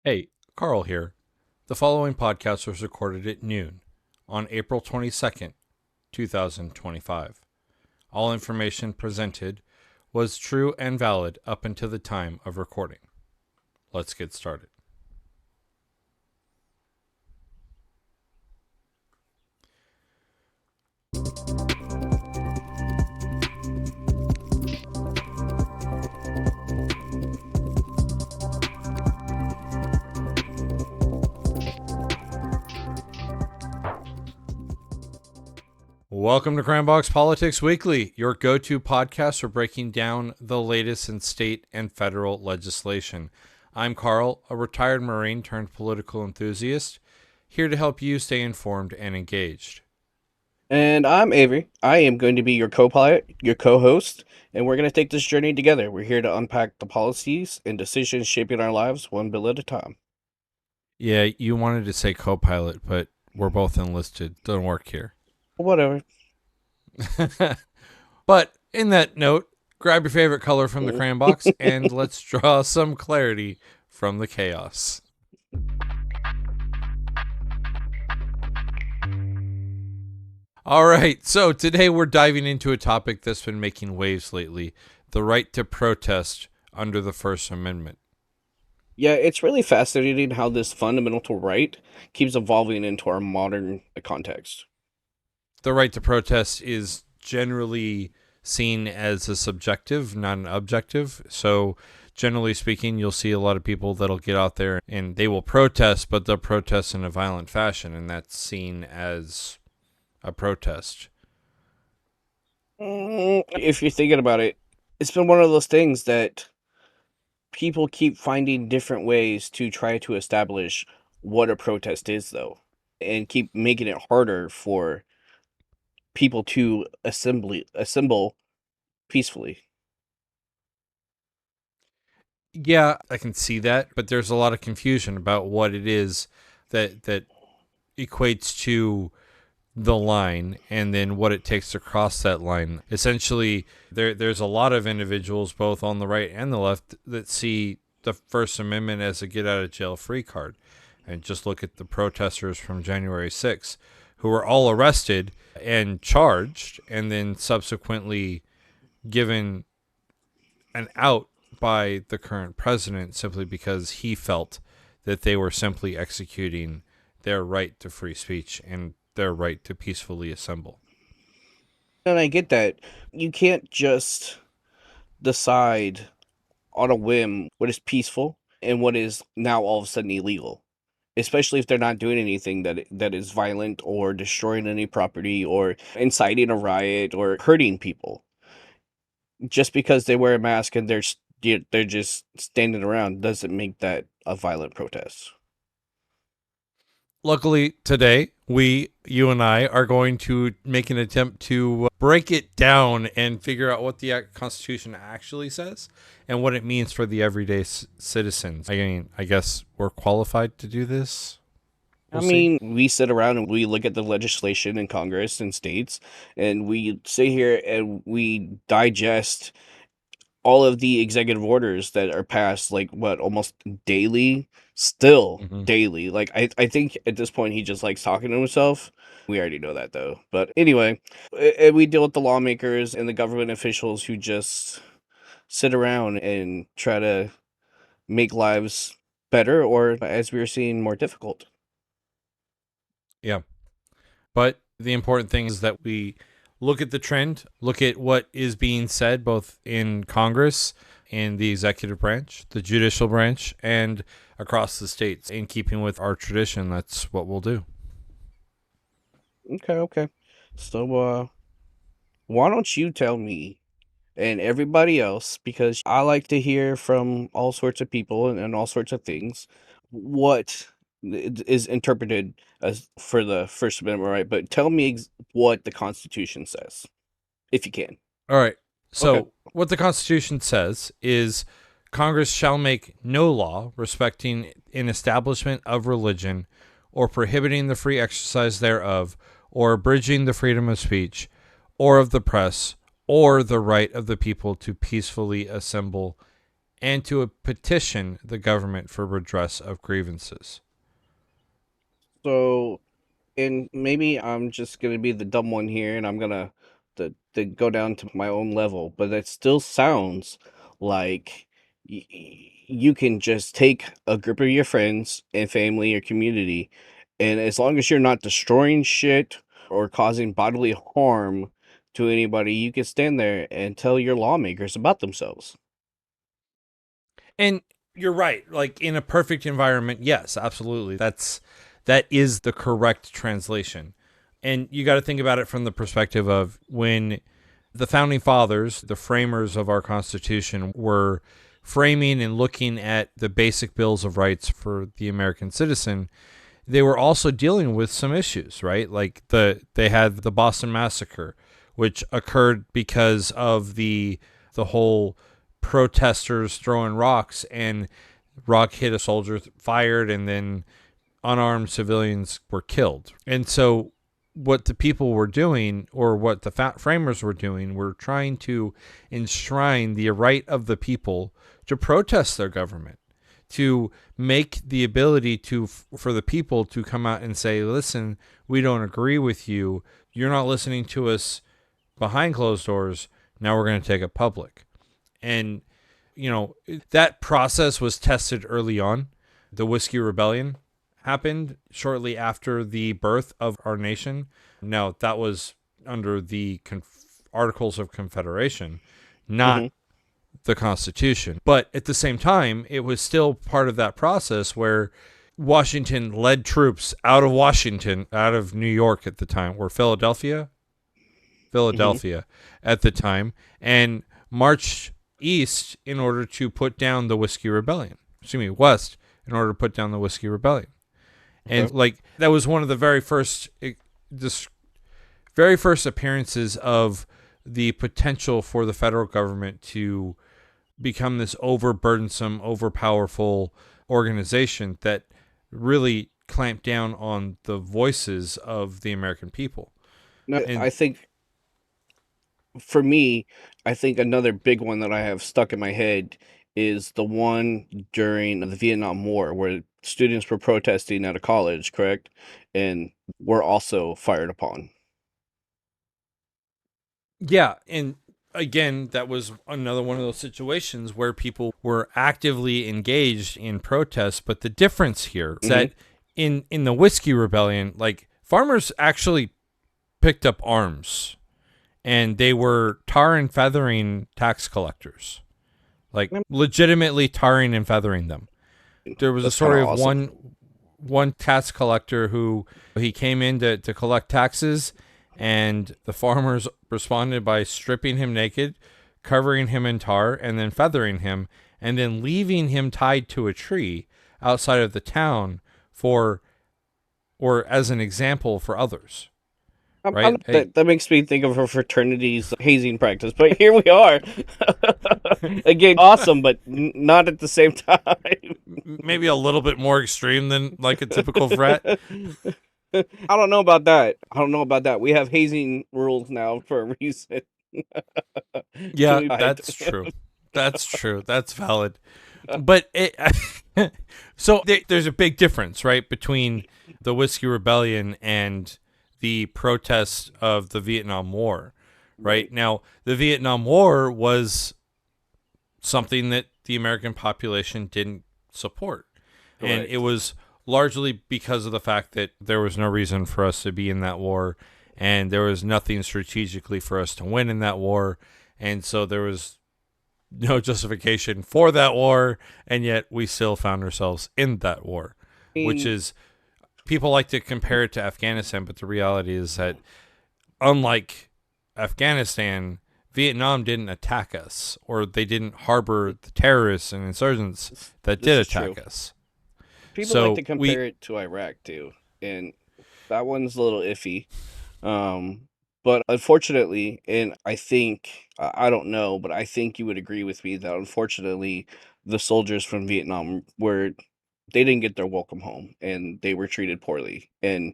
Hey, Carl here. The following podcast was recorded at noon on April 22nd, 2025. All information presented was true and valid up until the time of recording. Let's get started. Welcome to Crayon Box Politics Weekly, your go-to podcast for breaking down the latest in state and federal legislation. I'm Carl, a retired Marine turned political enthusiast, here to help you stay informed and engaged. And I'm Avery. I am going to be your co-pilot, your co-host, and we're going to take this journey together. We're here to unpack the policies and decisions shaping our lives one bill at a time. Yeah, you wanted to say co-pilot, but we're both enlisted. Doesn't work here. Whatever. But in that note, grab your favorite color from the crayon box and let's draw some clarity from the chaos. All right, so today we're diving into a topic that's been making waves lately, the right to protest under the First Amendment. Yeah, it's really fascinating how this fundamental right keeps evolving into our modern context. The right to protest is generally seen as a subjective, not an objective. So generally speaking, you'll see a lot of people that'll get out there and they will protest, but they'll protest in a violent fashion, and that's seen as a protest. If you're thinking about it, it's been one of those things that people keep finding different ways to try to establish what a protest is, though, and keep making it harder for people to assemble peacefully. Yeah, I can see that, but there's a lot of confusion about what it is that equates to the line and then what it takes to cross that line. Essentially, there's a lot of individuals both on the right and the left that see the First Amendment as a get out of jail free card. And just look at the protesters from January 6th who were all arrested and charged and then subsequently given an out by the current president simply because he felt that they were simply executing their right to free speech and their right to peacefully assemble. And I get that. You can't just decide on a whim what is peaceful and what is now all of a sudden illegal, especially if they're not doing anything that is violent or destroying any property or inciting a riot or hurting people. Just because they wear a mask and they're just standing around doesn't make that a violent protest. Luckily, today, you and I, are going to make an attempt to break it down and figure out what the Constitution actually says and what it means for the everyday citizens. I mean, I guess we're qualified to do this. I mean, we sit around and we look at the legislation in Congress and states, and we sit here and we digest all of the executive orders that are passed, like what, almost daily, still daily. Like I think at this point he just likes talking to himself. We already know that though. But anyway, we deal with the lawmakers and the government officials who just sit around and try to make lives better, or as we are seeing, more difficult. Yeah. But the important thing is that we look at the trend, look at what is being said both in Congress and the executive branch, the judicial branch, and across the states. In keeping with our tradition, that's what we'll do. Okay. So, why don't you tell me and everybody else, because I like to hear from all sorts of people and all sorts of things, what is interpreted as for the First Amendment, right? But tell me what the Constitution says, if you can. All right. Okay. So, what the Constitution says is Congress shall make no law respecting an establishment of religion or prohibiting the free exercise thereof or abridging the freedom of speech or of the press or the right of the people to peacefully assemble and to petition the government for redress of grievances. So, and maybe I'm just gonna be the dumb one here, and I'm gonna to go down to my own level, but it still sounds like you can just take a group of your friends and family or community, and as long as you're not destroying shit or causing bodily harm to anybody, you can stand there and tell your lawmakers about themselves. And you're right. Like in a perfect environment, yes, absolutely. That is the correct translation. And you got to think about it from the perspective of when the founding fathers, the framers of our Constitution, were framing and looking at the basic bills of rights for the American citizen, they were also dealing with some issues, right? Like they had the Boston Massacre, which occurred because of the whole protesters throwing rocks, and rock hit a soldier, fired, and then unarmed civilians were killed. And so what the people were doing, or what the framers were doing, were trying to enshrine the right of the people to protest their government, to make the ability to for the people to come out and say, listen, we don't agree with you, you're not listening to us behind closed doors, now we're going to take it public. And that process was tested early on. The Whiskey Rebellion happened shortly after the birth of our nation. Now, that was under the Articles of Confederation, not Hmm. the Constitution. But at the same time, it was still part of that process where Washington led troops out of Washington, out of New York at the time, or Hmm. Philadelphia at the time, and marched east in order to put down the Whiskey Rebellion. Excuse me, west in order to put down the Whiskey Rebellion. Okay. And like that was one of the very first appearances of the potential for the federal government to become this overburdensome, overpowerful organization that really clamped down on the voices of the American people. No, And I think for me, I think another big one that I have stuck in my head is the one during the Vietnam War where students were protesting at a college, correct? And were also fired upon. yeah, and again, that was another one of those situations where people were actively engaged in protests. But the difference here is Hmm. that in the Whiskey Rebellion, like farmers actually picked up arms, and they were tar and feathering tax collectors, like legitimately tarring and feathering them. There was a That's kind of story of awesome. one tax collector who he came in to collect taxes, and the farmers responded by stripping him naked, covering him in tar, and then feathering him, and then leaving him tied to a tree outside of the town for or as an example for others. I Right? that that makes me think of a fraternity's hazing practice, but here we are. Again, awesome, but not at the same time. Maybe a little bit more extreme than like a typical frat. I don't know about that. I don't know about that. We have hazing rules now for a reason. Yeah, Can we that's true. That's true. That's valid. But so there's a big difference, right, between the Whiskey Rebellion and the protests of the Vietnam War. Right Right. now, the Vietnam War was something that the American population didn't support, and it Correct. was largely because of the fact that there was no reason for us to be in that war, and there was nothing strategically for us to win in that war, and so there was no justification for that war, and yet we still found ourselves in that war, I which mean, is people like to compare it to Afghanistan, but the reality is that unlike Afghanistan, Vietnam didn't attack us, or they didn't harbor the terrorists and insurgents that this did is true. attack us. People like to So compare we, it to Iraq too, and that one's a little iffy. Um, but unfortunately, and I think I don't know, but I think you would agree with me that unfortunately, the soldiers from Vietnam were they didn't get their welcome home, and they were treated poorly, and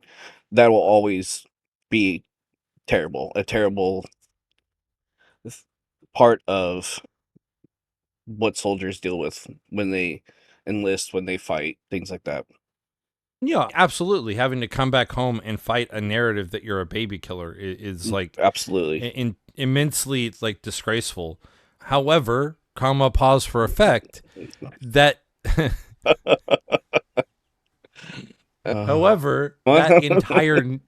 that will always be terrible, a terrible th- part of what soldiers deal with when they enlist, when they fight, things like that. Yeah, absolutely. Having to come back home and fight a narrative that you're a baby killer is like Absolutely. immensely like disgraceful. However, comma pause for effect, that however, that entire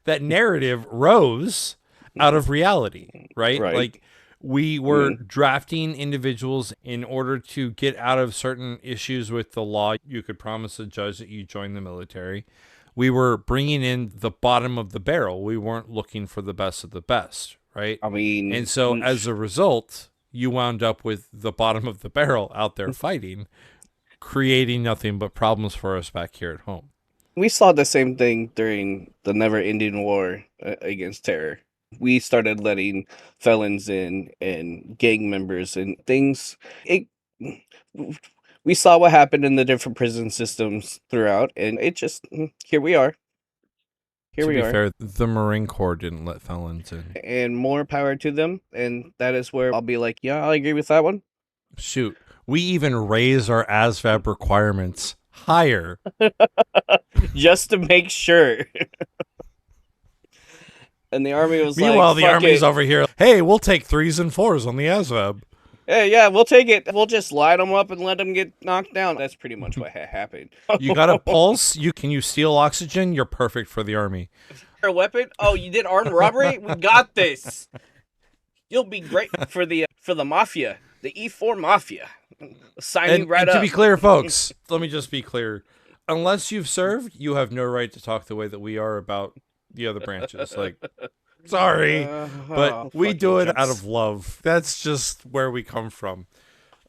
that narrative rose out of reality, right? Right. Like we were drafting individuals in order to get out of certain issues with the law. You could promise a judge that you join the military. We were bringing in the bottom of the barrel. We weren't looking for the best of the best, right? I mean, And so as a result, you wound up with the bottom of the barrel out there fighting, creating nothing but problems for us back here at home. we saw the same thing during the never-ending war against terror. We started letting felons in and gang members and things. It, we saw what happened in the different prison systems throughout, and it just here we are. Here To we be are. fair, the Marine Corps didn't let felons in. And more power to them. And that is where I'll be like, yeah, I agree with that one. Shoot, we even raise our ASVAB requirements higher. Just to make sure. And the army was Meanwhile, like, the fuck Army's it. over here. Hey, we'll take 3s and 4s on the ASVAB. Hey, yeah, we'll take it. We'll just light them up and let them get knocked down. That's pretty much what happened. You got a pulse? Can you steal oxygen? You're perfect for the Army. A weapon? Oh, you did armed robbery? We got this. You'll be great for the mafia, the E4 mafia. Sign you right and up. to be clear, folks, let me just be clear. Unless you've served, you have no right to talk the way that we are about the other branches. Like, sorry, but we do it out of love. That's just where we come from.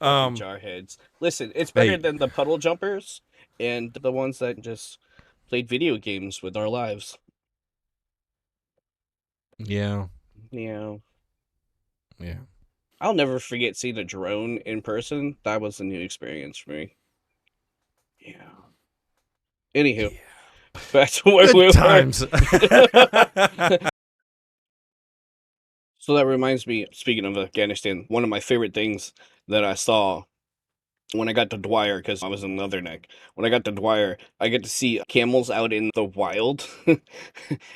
Jarheads. Listen, it's better Hey. than the puddle jumpers and the ones that just played video games with our lives. Yeah. Yeah. Yeah. I'll never forget seeing a drone in person. That was a new experience for me. Yeah. Anywho, back to where we Good were. times. So that reminds me, speaking of Afghanistan, one of my favorite things that I saw when I got to Dwyer, because I was in Leatherneck, when I got to Dwyer, I get to see camels out in the wild.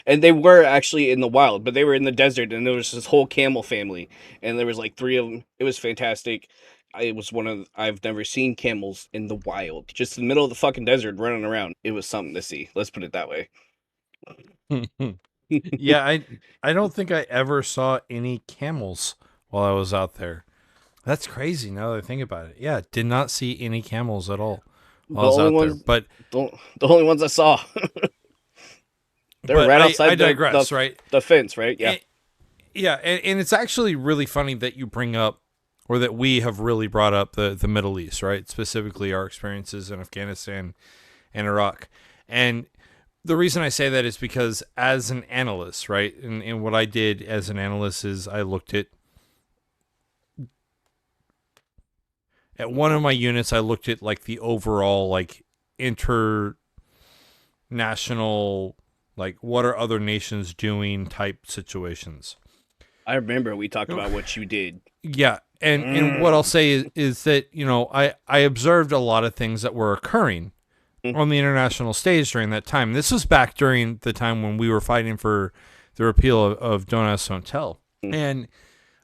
And they were actually in the wild, but they were in the desert, and there was this whole camel family, and there was like 3 of them. It was fantastic. I've never seen camels in the wild, just in the middle of the fucking desert running around. It was something to see. Let's put it that way. Yeah, I don't think I ever saw any camels while I was out there. That's crazy now that I think about it. Yeah, did not see any camels at all while I was out there. But The only ones I saw. They were right outside I digress, right? the fence, right? Yeah. And it's actually really funny that you bring up, or that we have really brought up the Middle East, right? Specifically our experiences in Afghanistan and Iraq. And the reason I say that is because as an analyst, right, and what I did as an analyst is I looked at one of my units, I looked at like the overall like international, like what are other nations doing type situations. I remember we talked about what you did. Yeah. And what I'll say is that, you know, I observed a lot of things that were occurring on the international stage during that time. This was back during the time when we were fighting for the repeal of Don't Ask, Don't Tell. And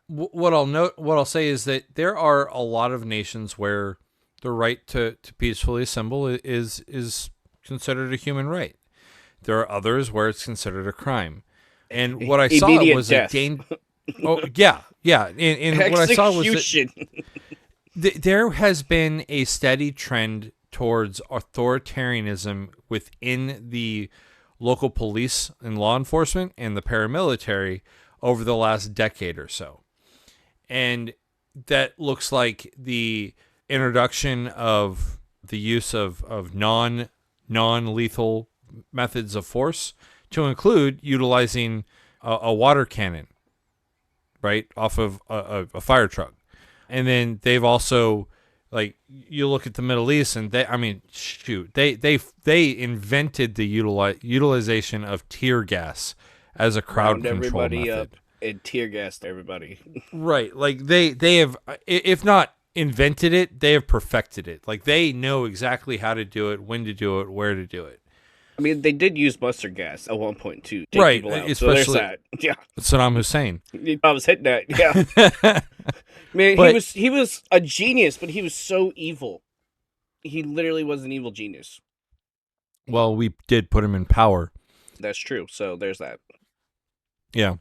what I'll say is that there are a lot of nations where the right to peacefully assemble is considered a human right. There are others where it's considered a crime. And what I saw was death. Oh yeah. And what I saw was that there has been a steady trend towards authoritarianism within the local police and law enforcement and the paramilitary over the last decade or so. And that looks like the introduction of the use of non-lethal methods of force, to include utilizing a water cannon, right, off of a fire truck. And then they've also, like, you look at the Middle East, and they invented the utilization of tear gas as a crowd control method. Up and tear gassed everybody. Right, like they have, if not invented it, they have perfected it. Like, they know exactly how to do it, when to do it, where to do it. I mean, they did use mustard gas at one point to take Right, people out. So there's especially that. Yeah, Saddam Hussein. I was hitting that. Yeah, man, But he was a genius, but he was so evil. He literally was an evil genius. well, we did put him in power. That's true. So there's that. Yeah.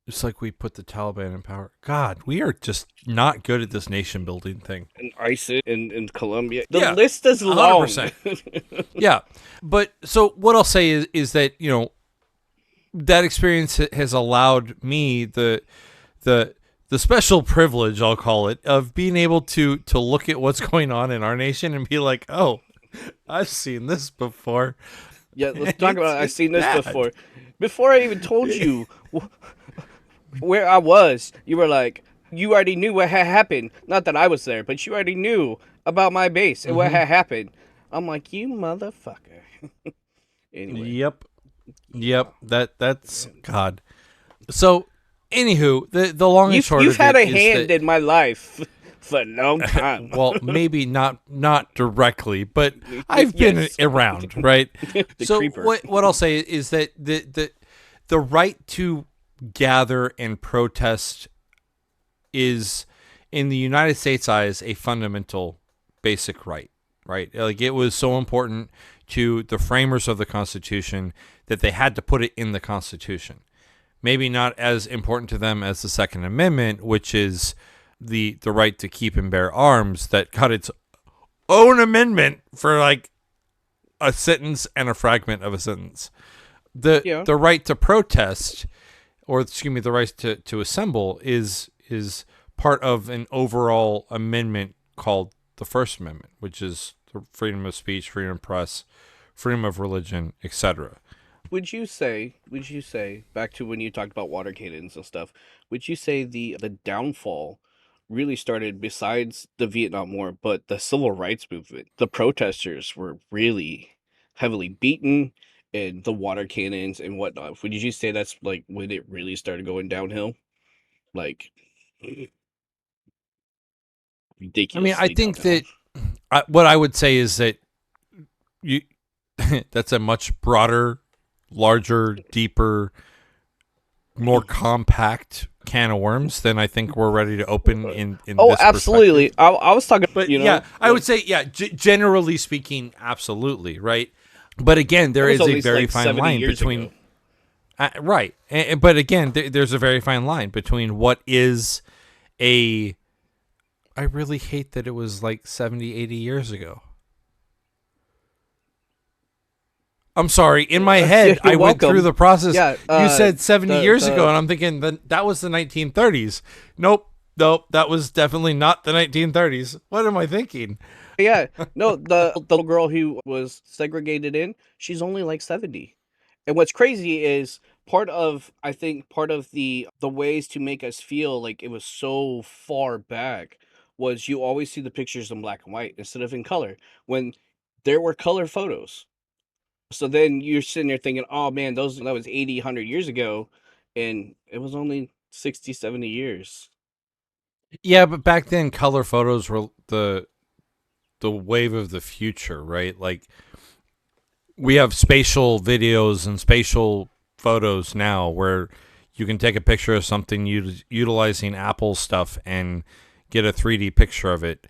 Just like we put the Taliban in power. God, we are just not good at this nation building thing. And ISIS in Colombia. The Yeah, list is long. 100%. Yeah. But so what I'll say is that, you know, that experience has allowed me the special privilege, I'll call it, of being able to look at what's going on in our nation and be like, oh, I've seen this before. Yeah, let's talk about it. I've seen this bad. before. Before I even told you where I was, you were like, you already knew what had happened. Not that I was there, but you already knew about my base and what had happened. I'm like, you motherfucker. Anyway. Yep. That's God. So, anywho, the long and short You've of had it a is hand that, in my life for a long time. well, maybe not directly, but I've been Yes. around, right? So creeper. what I'll say is that the right to gather and protest is, in the United States' eyes, a fundamental basic right, right? Like, it was so important to the framers of the Constitution that they had to put it in the Constitution. Maybe not as important to them as the Second Amendment, which is the right to keep and bear arms, that got its own amendment for like a sentence and a fragment of a sentence. The right to protest, or excuse me, the right to assemble is part of an overall amendment called the First Amendment, which is the freedom of speech, freedom of press, freedom of religion, etc. Would you say, back to when you talked about water cannons and stuff, would you say the downfall really started besides the Vietnam War, but the civil rights movement? The protesters were really heavily beaten, and the water cannons and whatnot. Would you say that's like when it really started going downhill? Like I mean, ridiculously I think downhill. that what I would say is that you that's a much broader, larger, deeper, more compact can of worms than I think we're ready to open in Oh, this absolutely. perspective. I was talking, But you know, yeah, I would say, yeah, generally speaking, absolutely, right? But again, there that was is at a least very like fine 70 line years between ago. right. But again, there's a very fine line between what is a I really hate that it was like 70, 80 years ago. I'm sorry. In my head, You're I went welcome. through the process. Yeah, You said 70 years the ago, and I'm thinking that was the 1930s. Nope. That was definitely not the 1930s. What am I thinking? yeah, no, the little girl who was segregated in, she's only like 70. And what's crazy is I think part of the ways to make us feel like it was so far back was you always see the pictures in black and white instead of in color when there were color photos. So then you're sitting there thinking, oh man, that was 80, 100 years ago, and it was only 60, 70 years. Yeah, but back then, color photos were the wave of the future, right? Like, we have spatial videos and spatial photos now where you can take a picture of something utilizing Apple stuff and get a 3D picture of it.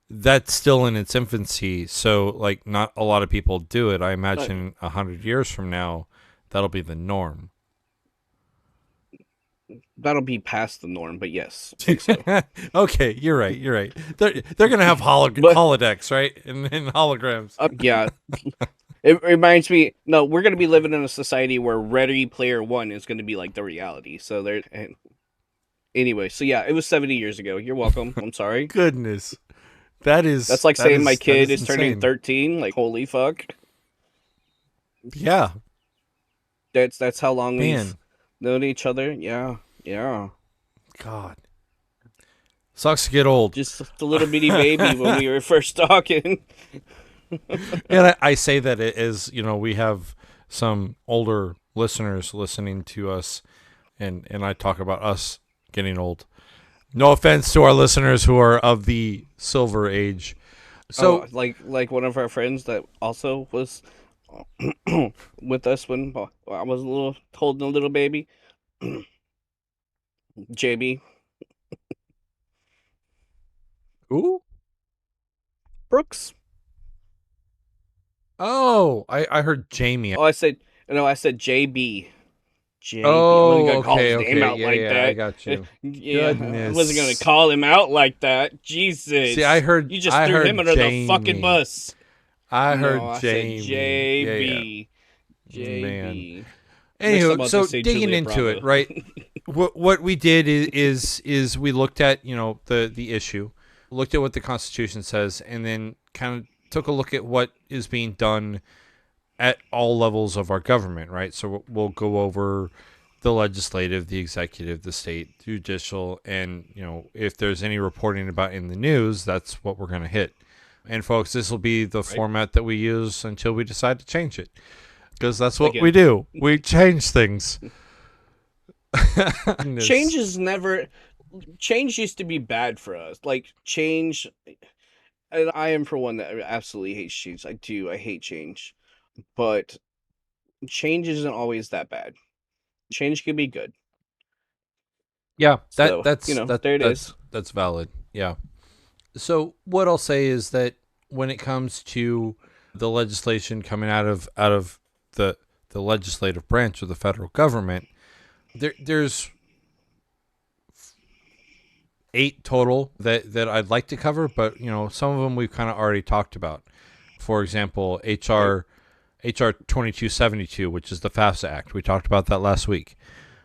That's still in its infancy, so like not a lot of people do it. I imagine 100 years from now, that'll be the norm. That'll be past the norm, but yes, I think so. Okay, you're right. You're right. They're gonna have But holodecks, right, and holograms. yeah, it reminds me. No, we're gonna be living in a society where Ready Player One is gonna be like the reality. So there. And anyway, so yeah, it was 70 years ago. You're welcome. I'm sorry. Goodness, that That's like saying my that kid is turning insane. 13. Like holy fuck. Yeah, That's how long we've man. known each other. Yeah, yeah. God, sucks to get old. Just a little bitty baby when we were first talking. And I say that it is, we have some older listeners listening to us, and I talk about us getting old. No offense to our listeners who are of the silver age. Oh, So, like one of our friends that also was with us when I was a little holding a little baby, JB ooh, Brooks. I heard Jamie. Oh, I said no, I said JB. JB. I wasn't Oh, gonna call his okay, name okay, out yeah, like yeah, I that. got you. Yeah, I wasn't gonna Goodness. call him out like that. See, I Jesus, heard, you just I threw him heard under the fucking Jamie. bus. I No, heard I said Jamie. Yeah, yeah. JB. Man. JB. Next time Anywho, I'll so just say digging Julia into it, Bravo. right? What we did is we looked at the issue, looked at what the Constitution says, and then kind of took a look at what is being done at all levels of our government, right? So we'll go over the legislative, the executive, the state, judicial, and if there's any reporting about in the news, that's what we're going to hit. And folks, this will be the Right? format that we use until we decide to change it, because that's what we Again, do. We change things. change is never. Change used to be bad for us. Like change, and I am for one that absolutely hates change. I do. I hate change, but change isn't always that bad. Change can be good. Yeah, that So that's that there it that's is. that's valid. Yeah. So what I'll say is that when it comes to the legislation coming out of the the legislative branch of the federal government, there's 8 total that I'd like to cover, but some of them we've kind of already talked about. For example, Right? HR 2272, which is the FAFSA Act. We talked about that last week.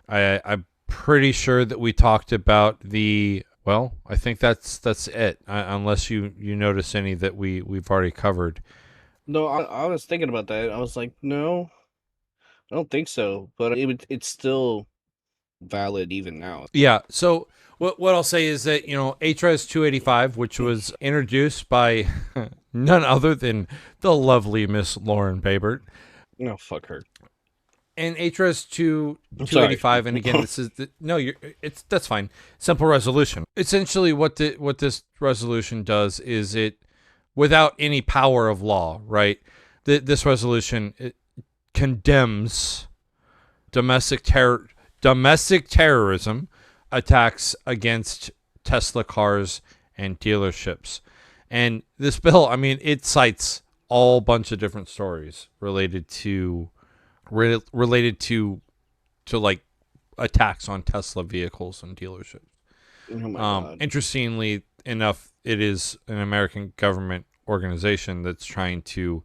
I'm pretty sure that we talked about the. Well, I think that's it. Unless you notice any that we've already covered. No, I was thinking about that. I was like, no, I don't think so. But it's still valid even now. Yeah. So what I'll say is that HRS 285, which was introduced by none other than the lovely Miss Lauren Babert, No, fuck her. and HRS I'm sorry. 285, and again, this is no, that's fine. Simple resolution. Essentially, what this resolution does is it, without any power of law, right? This resolution condemns domestic terrorism attacks against Tesla cars and dealerships. And this bill, I mean, it cites all bunch of different stories related to like attacks on Tesla vehicles and dealerships. Oh my god. Interestingly enough, it is an American government organization that's trying to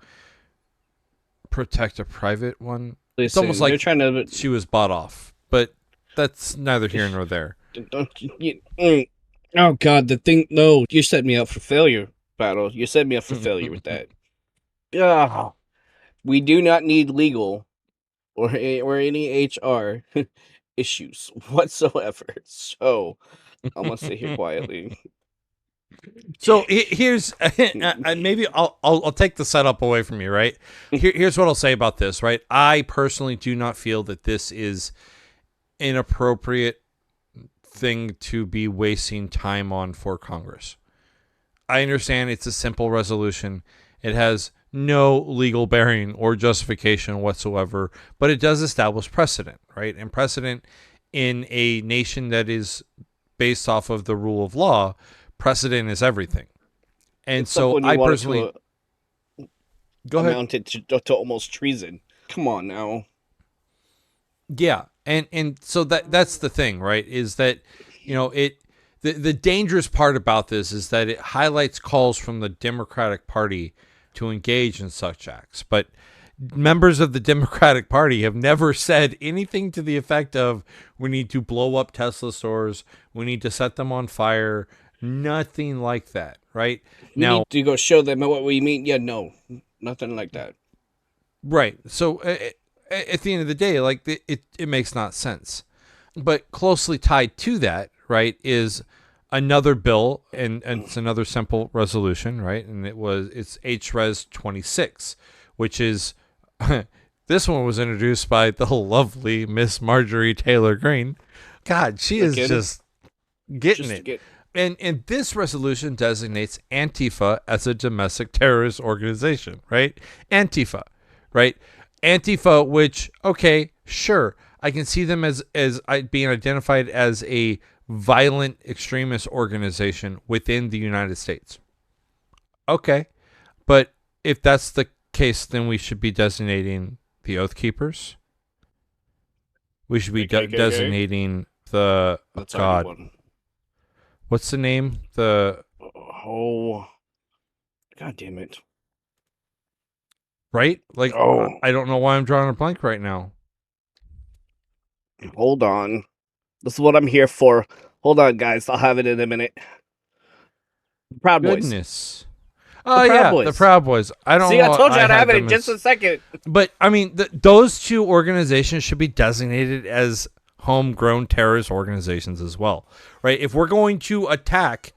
protect a private one. It's Listen, almost they're like trying to. she was bought off, but that's neither here nor there. Oh god, the thing. No, you set me up for failure, Battle. You set me up for failure with that. Ah, we do not need legal or any HR issues whatsoever. So I'm gonna sit here quietly. So here's maybe I'll take the setup away from you, right? Here's what I'll say about this, right? I personally do not feel that this is an appropriate thing to be wasting time on for Congress. I understand it's a simple resolution. It has no legal bearing or justification whatsoever, but it does establish precedent, right? And precedent in a nation that is based off of the rule of law, precedent is everything. And Except so when you I want it to personally go ahead. amount it to almost treason. Come on now. Yeah. And so that's the thing, right? Is that the dangerous part about this is that it highlights calls from the Democratic Party to engage in such acts. But members of the Democratic Party have never said anything to the effect of we need to blow up Tesla stores, we need to set them on fire, nothing like that, right? We Now, need to go show them what we mean. Yeah, no, nothing like that. right. So at the end of the day, like it makes not sense. But closely tied to that, right, is another bill, and it's another simple resolution, right? And it's HRES 26, which is this one was introduced by the lovely Miss Marjorie Taylor Greene. God, she is Again, just Getting just to it. get. And this resolution designates Antifa as a domestic terrorist organization, right? Antifa, right? Antifa, which, okay, sure, I can see them as being identified as a violent extremist organization within the United States. Okay, but if that's the case, then we should be designating the Oath Keepers. We should be The KKK. designating the That's already God. one. What's the name? The Oh, god damn it! right? Like Oh, I don't know why I'm drawing a blank right now. hold on. This is what I'm here for. Hold on, guys. I'll have it in a minute. Proud Boys. Goodness. The Oh Proud yeah, the Boys. Proud Boys. I don't See, I know. told you I I'd have had it in them just as, a second. but I mean, those two organizations should be designated as homegrown terrorist organizations as well, right? If we're going to attack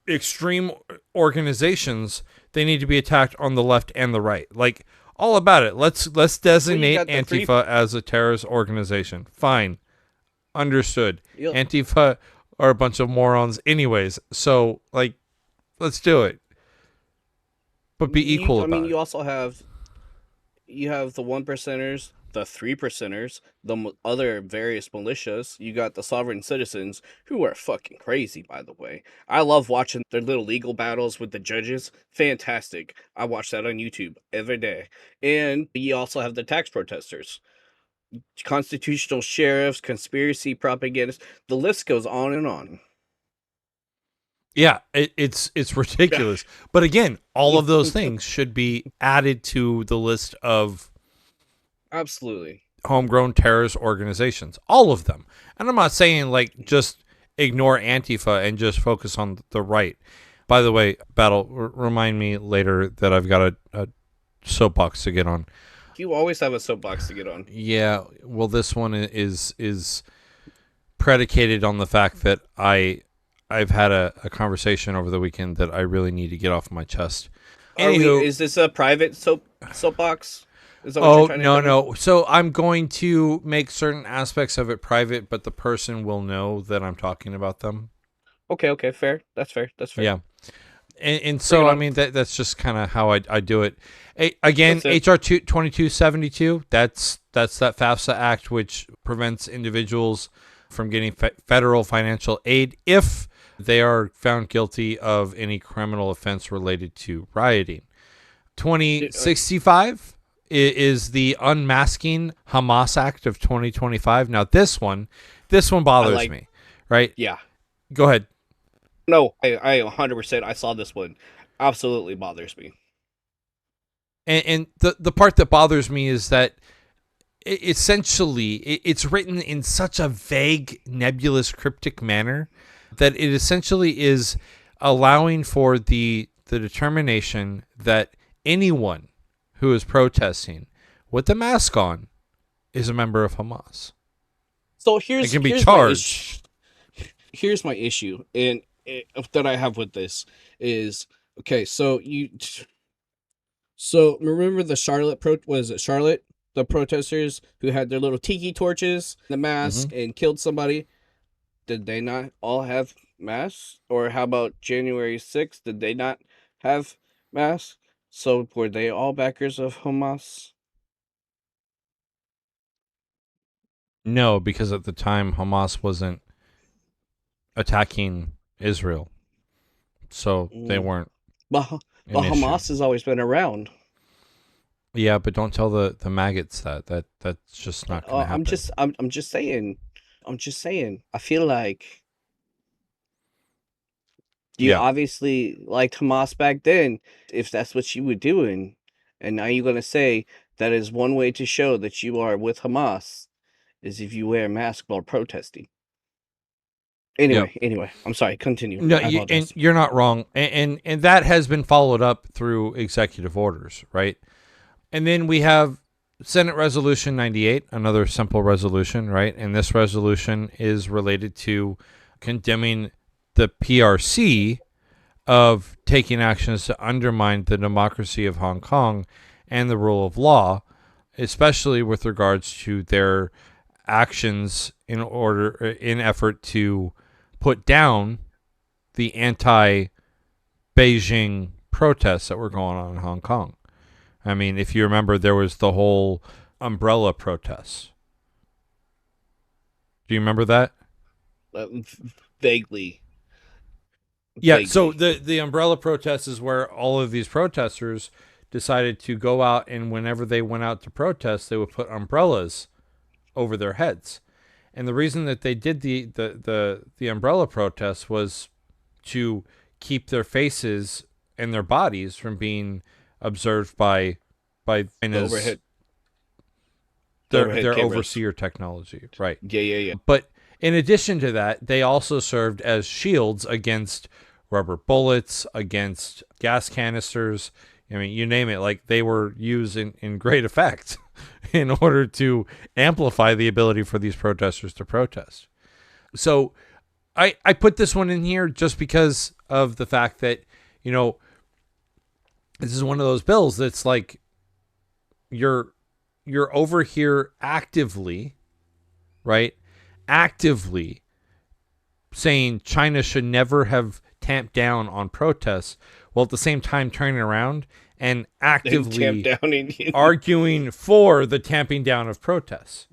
extreme organizations, they need to be attacked on the left and the right. Like all about it. Let's designate got the three- Antifa as a terrorist organization. Fine. Understood. You'll- Antifa are a bunch of morons anyways. So like let's do it. But be equal about it. You also have the 1%ers, the 3%ers, the other various militias. You got the sovereign citizens, who are fucking crazy, by the way. I love watching their little legal battles with the judges. Fantastic. I watch that on YouTube every day. And you also have the tax protesters, constitutional sheriffs, conspiracy propagandists. The list goes on and on. Yeah, it's ridiculous. But again, all of those things should be added to the list of Absolutely. homegrown terrorist organizations. All of them. And I'm not saying like just ignore Antifa and just focus on the right. By the way, Battle, remind me later that I've got a soapbox to get on. You always have a soapbox to get on. Yeah, well, this one is predicated on the fact that I've had a conversation over the weekend that I really need to get off my chest. Anywho, Is this a private soapbox? Is that what you're trying to tell me? no. So I'm going to make certain aspects of it private, but the person will know that I'm talking about them. Okay, fair. That's fair. Yeah. And so, I mean, that's just kind of how I do it. Again, HR 2272, that's that FAFSA Act, which prevents individuals from getting federal financial aid if they are found guilty of any criminal offense related to rioting. 2065 is the Unmasking Hamas Act of 2025. Now, this one bothers me, right? Yeah. Go ahead. No, I 100%. I saw this one. Absolutely bothers me. And the part that bothers me is that essentially it's written in such a vague, nebulous, cryptic manner that it essentially is allowing for the determination that anyone who is protesting with a mask on is a member of Hamas. So It can be charged. Here's my issue, and that I have with this is okay. So remember the Charlotte the protesters who had their little tiki torches, the mask, and killed somebody. Did they not all have masks? Or how about January 6th? Did they not have masks? So were they all backers of Hamas? No, because at the time Hamas wasn't attacking Israel, so they weren't. But Hamas has always been around. Yeah, but don't tell the maggots that's just not going to happen. I'm just saying. I feel like you obviously liked Hamas back then, if that's what you were doing, and now you're gonna say that is one way to show that you are with Hamas is if you wear a mask while protesting. Anyway, I'm sorry. Continue. No, and you're not wrong, and that has been followed up through executive orders, right? And then we have Senate Resolution 98, another simple resolution, right? And this resolution is related to condemning the PRC of taking actions to undermine the democracy of Hong Kong and the rule of law, especially with regards to their actions in effort to put down the anti-Beijing protests that were going on in Hong Kong. I mean, if you remember, there was the whole umbrella protests. Do you remember that? Vaguely. Yeah, so the umbrella protest is where all of these protesters decided to go out, and whenever they went out to protest, they would put umbrellas over their heads. And the reason that they did the umbrella protest was to keep their faces and their bodies from being observed by overhead their cameras. overseer technology, right? Yeah. But in addition to that, they also served as shields against rubber bullets, against gas canisters. I mean, you name it. Like, they were used in great effect in order to amplify the ability for these protesters to protest. So I put this one in here just because of the fact that, you know, this is one of those bills that's like you're over here actively, right? Actively saying China should never have tamped down on protests, while at the same time turning around and actively arguing for the tamping down of protests.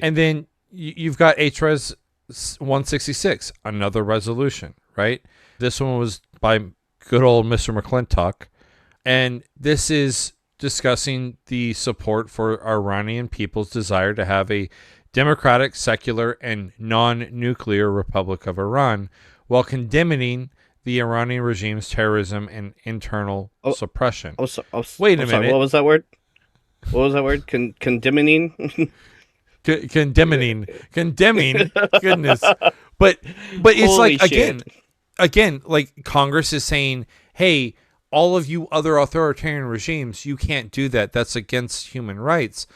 And then you've got HRES 166, another resolution, right? This one was by good old Mr. McClintock. And this is discussing the support for Iranian people's desire to have a democratic, secular, and non-nuclear Republic of Iran, while condemning the Iranian regime's terrorism and internal suppression. Wait a minute. What was that word? Condemning? Condemning. Goodness. But it's Holy like, shit. again, like Congress is saying, hey, all of you other authoritarian regimes, you can't do that. That's against human rights.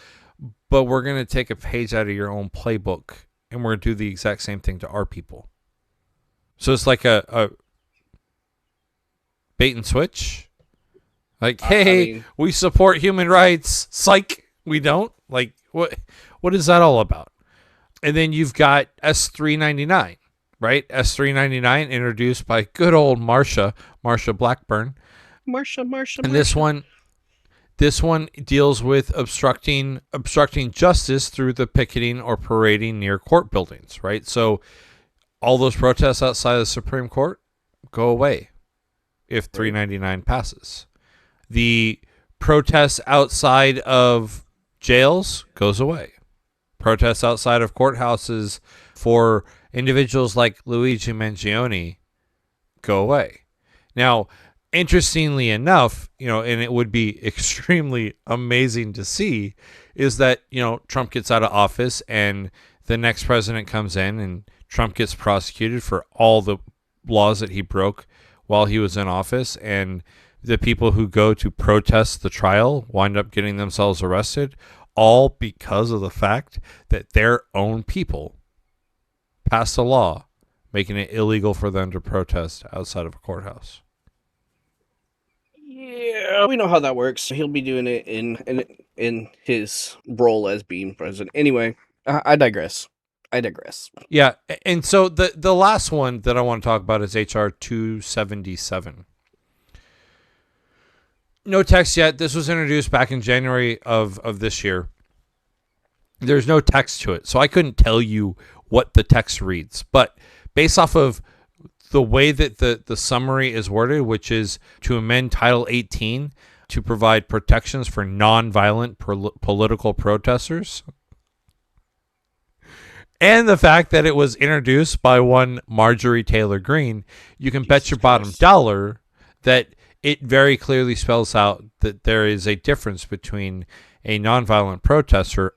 But we're going to take a page out of your own playbook, and we're going to do the exact same thing to our people. So it's like a bait and switch. Like, hey, we support human rights. Psych, we don't. Like, what is that all about? And then you've got S399, right? S399 introduced by good old Marsha Blackburn. Marsha. And this one deals with obstructing justice through the picketing or parading near court buildings, right? So all those protests outside of the Supreme Court go away if 399 passes. The protests outside of jails goes away. Protests outside of courthouses for individuals like Luigi Mangione go away. Now, interestingly enough, you know, and it would be extremely amazing to see, is that, you know, Trump gets out of office and the next president comes in and Trump gets prosecuted for all the laws that he broke while he was in office, and the people who go to protest the trial wind up getting themselves arrested, all because of the fact that their own people passed a law making it illegal for them to protest outside of a courthouse. Yeah, we know how that works. He'll be doing it in his role as being president. Anyway, I digress. Yeah, and so the last one that I want to talk about is HR 277. No text yet. This was introduced back in January of this year. There's no text to it, so I couldn't tell you what the text reads. But based off of the way that the summary is worded, which is to amend Title 18 to provide protections for nonviolent political protesters, and the fact that it was introduced by one Marjorie Taylor Greene, you can bet your bottom dollar that it very clearly spells out that there is a difference between a nonviolent protester,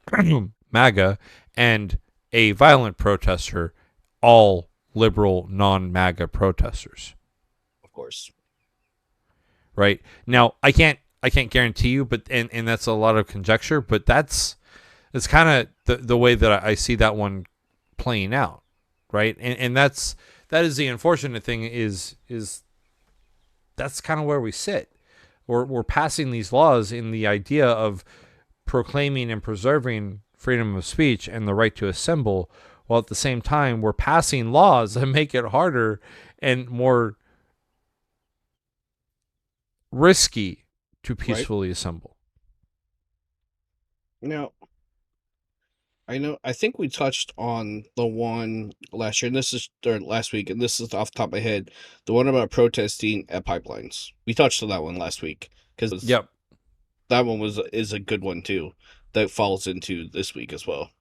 MAGA, and a violent protester, all liberal non-MAGA protesters. Of course. Right? Now, I can't guarantee you, but and that's a lot of conjecture, but that's kind of the way that I see that one playing out, right? And that is the unfortunate thing is that's kind of where we sit. We're passing these laws in the idea of proclaiming and preserving freedom of speech and the right to assemble, while at the same time we're passing laws that make it harder and more risky to Right. peacefully assemble. Now, I think we touched on the one last year, and this is or last week, and this is off the top of my head, the one about protesting at pipelines. We touched on that one last week because Yep. that one is a good one too. That falls into this week as well.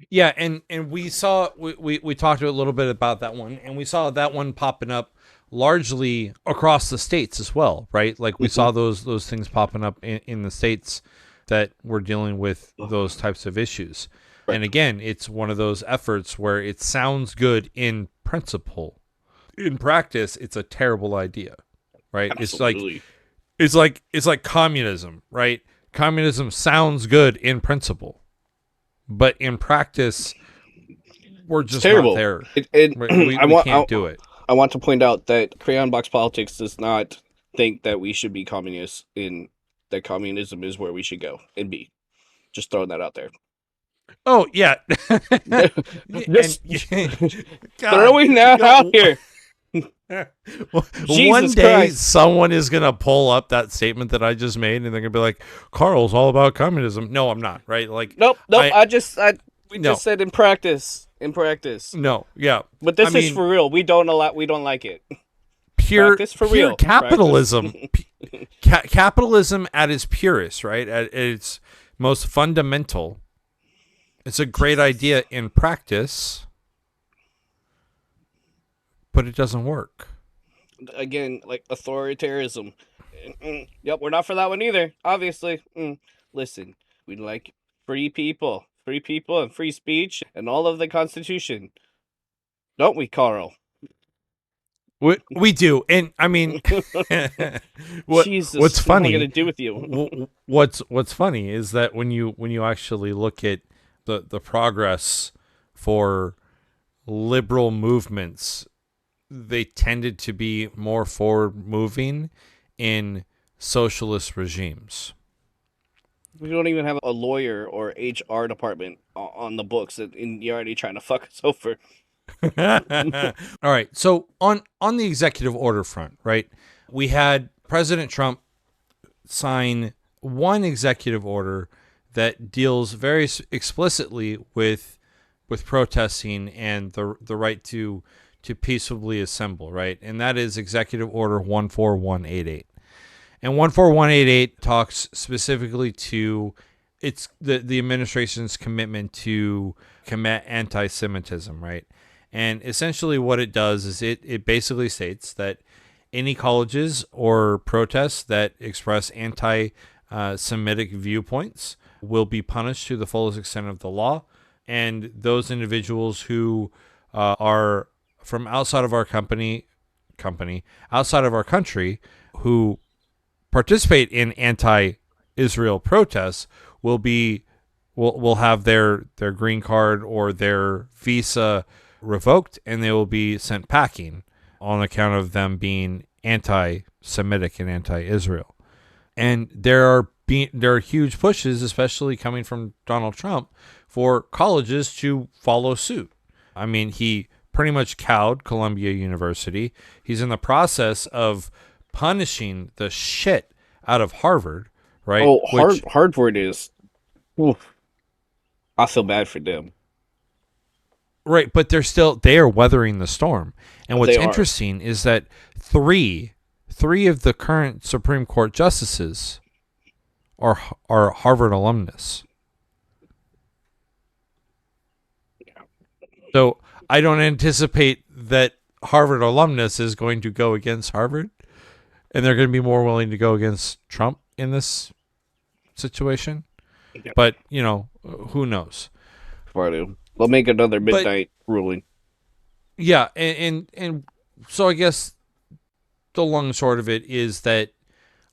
Yeah, and we saw we talked a little bit about that one, and we saw that one popping up largely across the states as well, right? Like we saw those things popping up in the states that were dealing with those types of issues. Right. And again, it's one of those efforts where it sounds good in principle. In practice, it's a terrible idea, right? Absolutely. It's like communism, right? Communism sounds good in principle, but in practice, we're just terrible. not there. We Can't do it. I want to point out that Crayon Box Politics does not think that we should be communists, in that communism is where we should go and be. Just throwing that out there. Oh, yeah. Just throwing that out here. One Jesus day, Christ. someone is going to pull up that statement that I just made, and they're going to be like, Carl's all about communism. No, I'm not, right? Like, Nope. We just said in practice. No, yeah. But this is for real. We don't like it. Pure real. capitalism. Capitalism at its purest, right? At its most fundamental. It's a great idea in practice, but it doesn't work. Again, like authoritarianism. Yep, we're not for that one either, obviously. Listen, we like free people and free speech and all of the Constitution. Don't we, Carl? We do. And I mean, Jesus, what's funny? What am I going to do with you? What's funny is that when you actually look at the progress for liberal movements, they tended to be more forward moving in socialist regimes. We don't even have a lawyer or HR department on the books, and you're already trying to fuck us over. All right. So on the executive order front, right, we had President Trump sign one executive order that deals very explicitly with protesting and the right to peaceably assemble, right? And that is Executive Order 14188. And 14188 talks specifically to it's the administration's commitment to combat anti-Semitism, right? And essentially what it does is it basically states that any colleges or protests that express anti-Semitic viewpoints will be punished to the fullest extent of the law. And those individuals who are from outside of our outside of our country, who participate in anti-Israel protests will have their green card or their visa revoked, and they will be sent packing on account of them being anti-Semitic and anti-Israel. And there are huge pushes, especially coming from Donald Trump, for colleges to follow suit. I mean, he pretty much cowed Columbia University. He's in the process of punishing the shit out of Harvard, right? Oh, Harvard is. Oof. I feel bad for them. Right, but they are weathering the storm. And what's interesting is that three of the current Supreme Court justices are Harvard alumnus. So I don't anticipate that Harvard alumnus is going to go against Harvard, and they're going to be more willing to go against Trump in this situation. Yeah. But, who knows? They'll make another midnight ruling. Yeah, and so I guess the long and short of it is that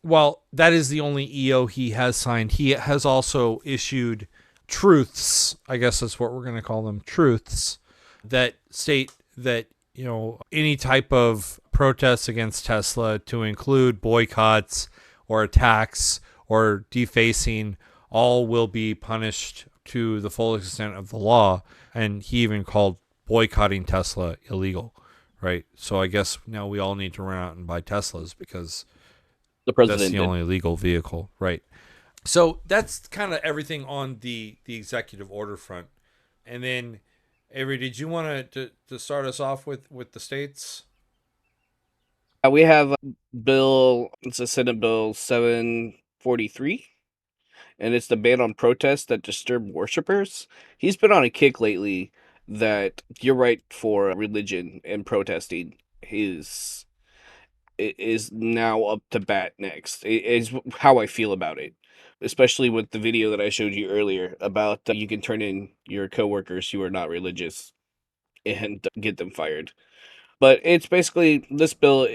while that is the only EO he has signed, he has also issued truths, I guess that's what we're going to call them, truths, that state that, any type of protests against Tesla, to include boycotts or attacks or defacing, all will be punished to the full extent of the law, and he even called boycotting Tesla illegal, right? So I guess now we all need to run out and buy Teslas because The that's president the did. only legal vehicle, right? So that's kind of everything on the executive order front. And then, Avery, did you want to start us off with the states? We have bill. It's a Senate Bill 743, and it's the ban on protests that disturb worshipers. He's been on a kick lately that your right for religion and protesting is now up to bat next. It is how I feel about it, especially with the video that I showed you earlier about you can turn in your coworkers who are not religious and get them fired. But it's basically this bill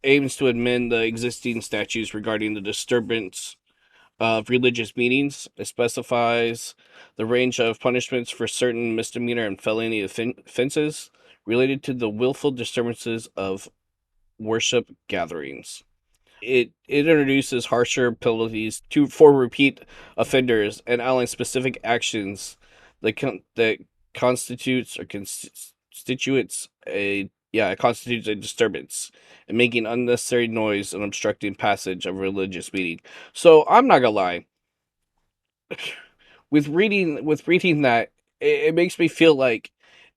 aims to amend the existing statutes regarding the disturbance of religious meetings. It specifies the range of punishments for certain misdemeanor and felony offenses related to the willful disturbances of worship gatherings. It introduces harsher penalties for repeat offenders and outlines specific actions that constitutes or constitutes a it constitutes a disturbance and making unnecessary noise and obstructing passage of a religious meeting. So I'm not gonna lie, with reading that, it makes me feel like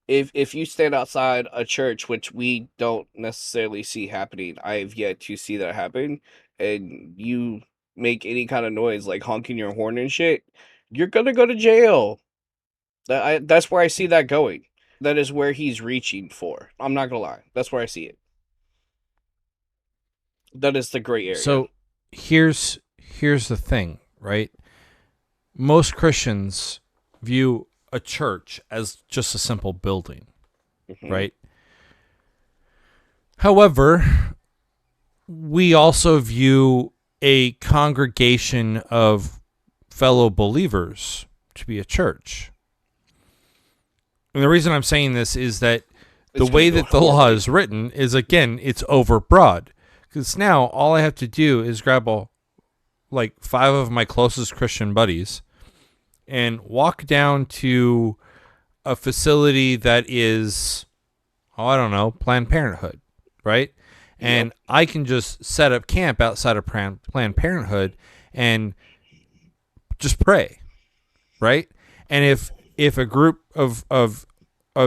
if you stand outside a church, which we don't necessarily see happening, I have yet to see that happen, and you make any kind of noise like honking your horn and shit, you're gonna go to jail. That's where I see that going. That is where he's reaching for. I'm not gonna lie. That's where I see it. That is the gray area. So here's the thing, right? Most Christians view a church as just a simple building, Hmm. right? However, we also view a congregation of fellow believers to be a church. And the reason I'm saying this is that the It's gonna way go that the law horribly. is written is, again, it's overbroad. Because now all I have to do is grab like 5 of my closest Christian buddies and walk down to a facility that is, oh, I don't know, Planned Parenthood, right? Yep. And I can just set up camp outside of Planned Parenthood and just pray, right? And if a group of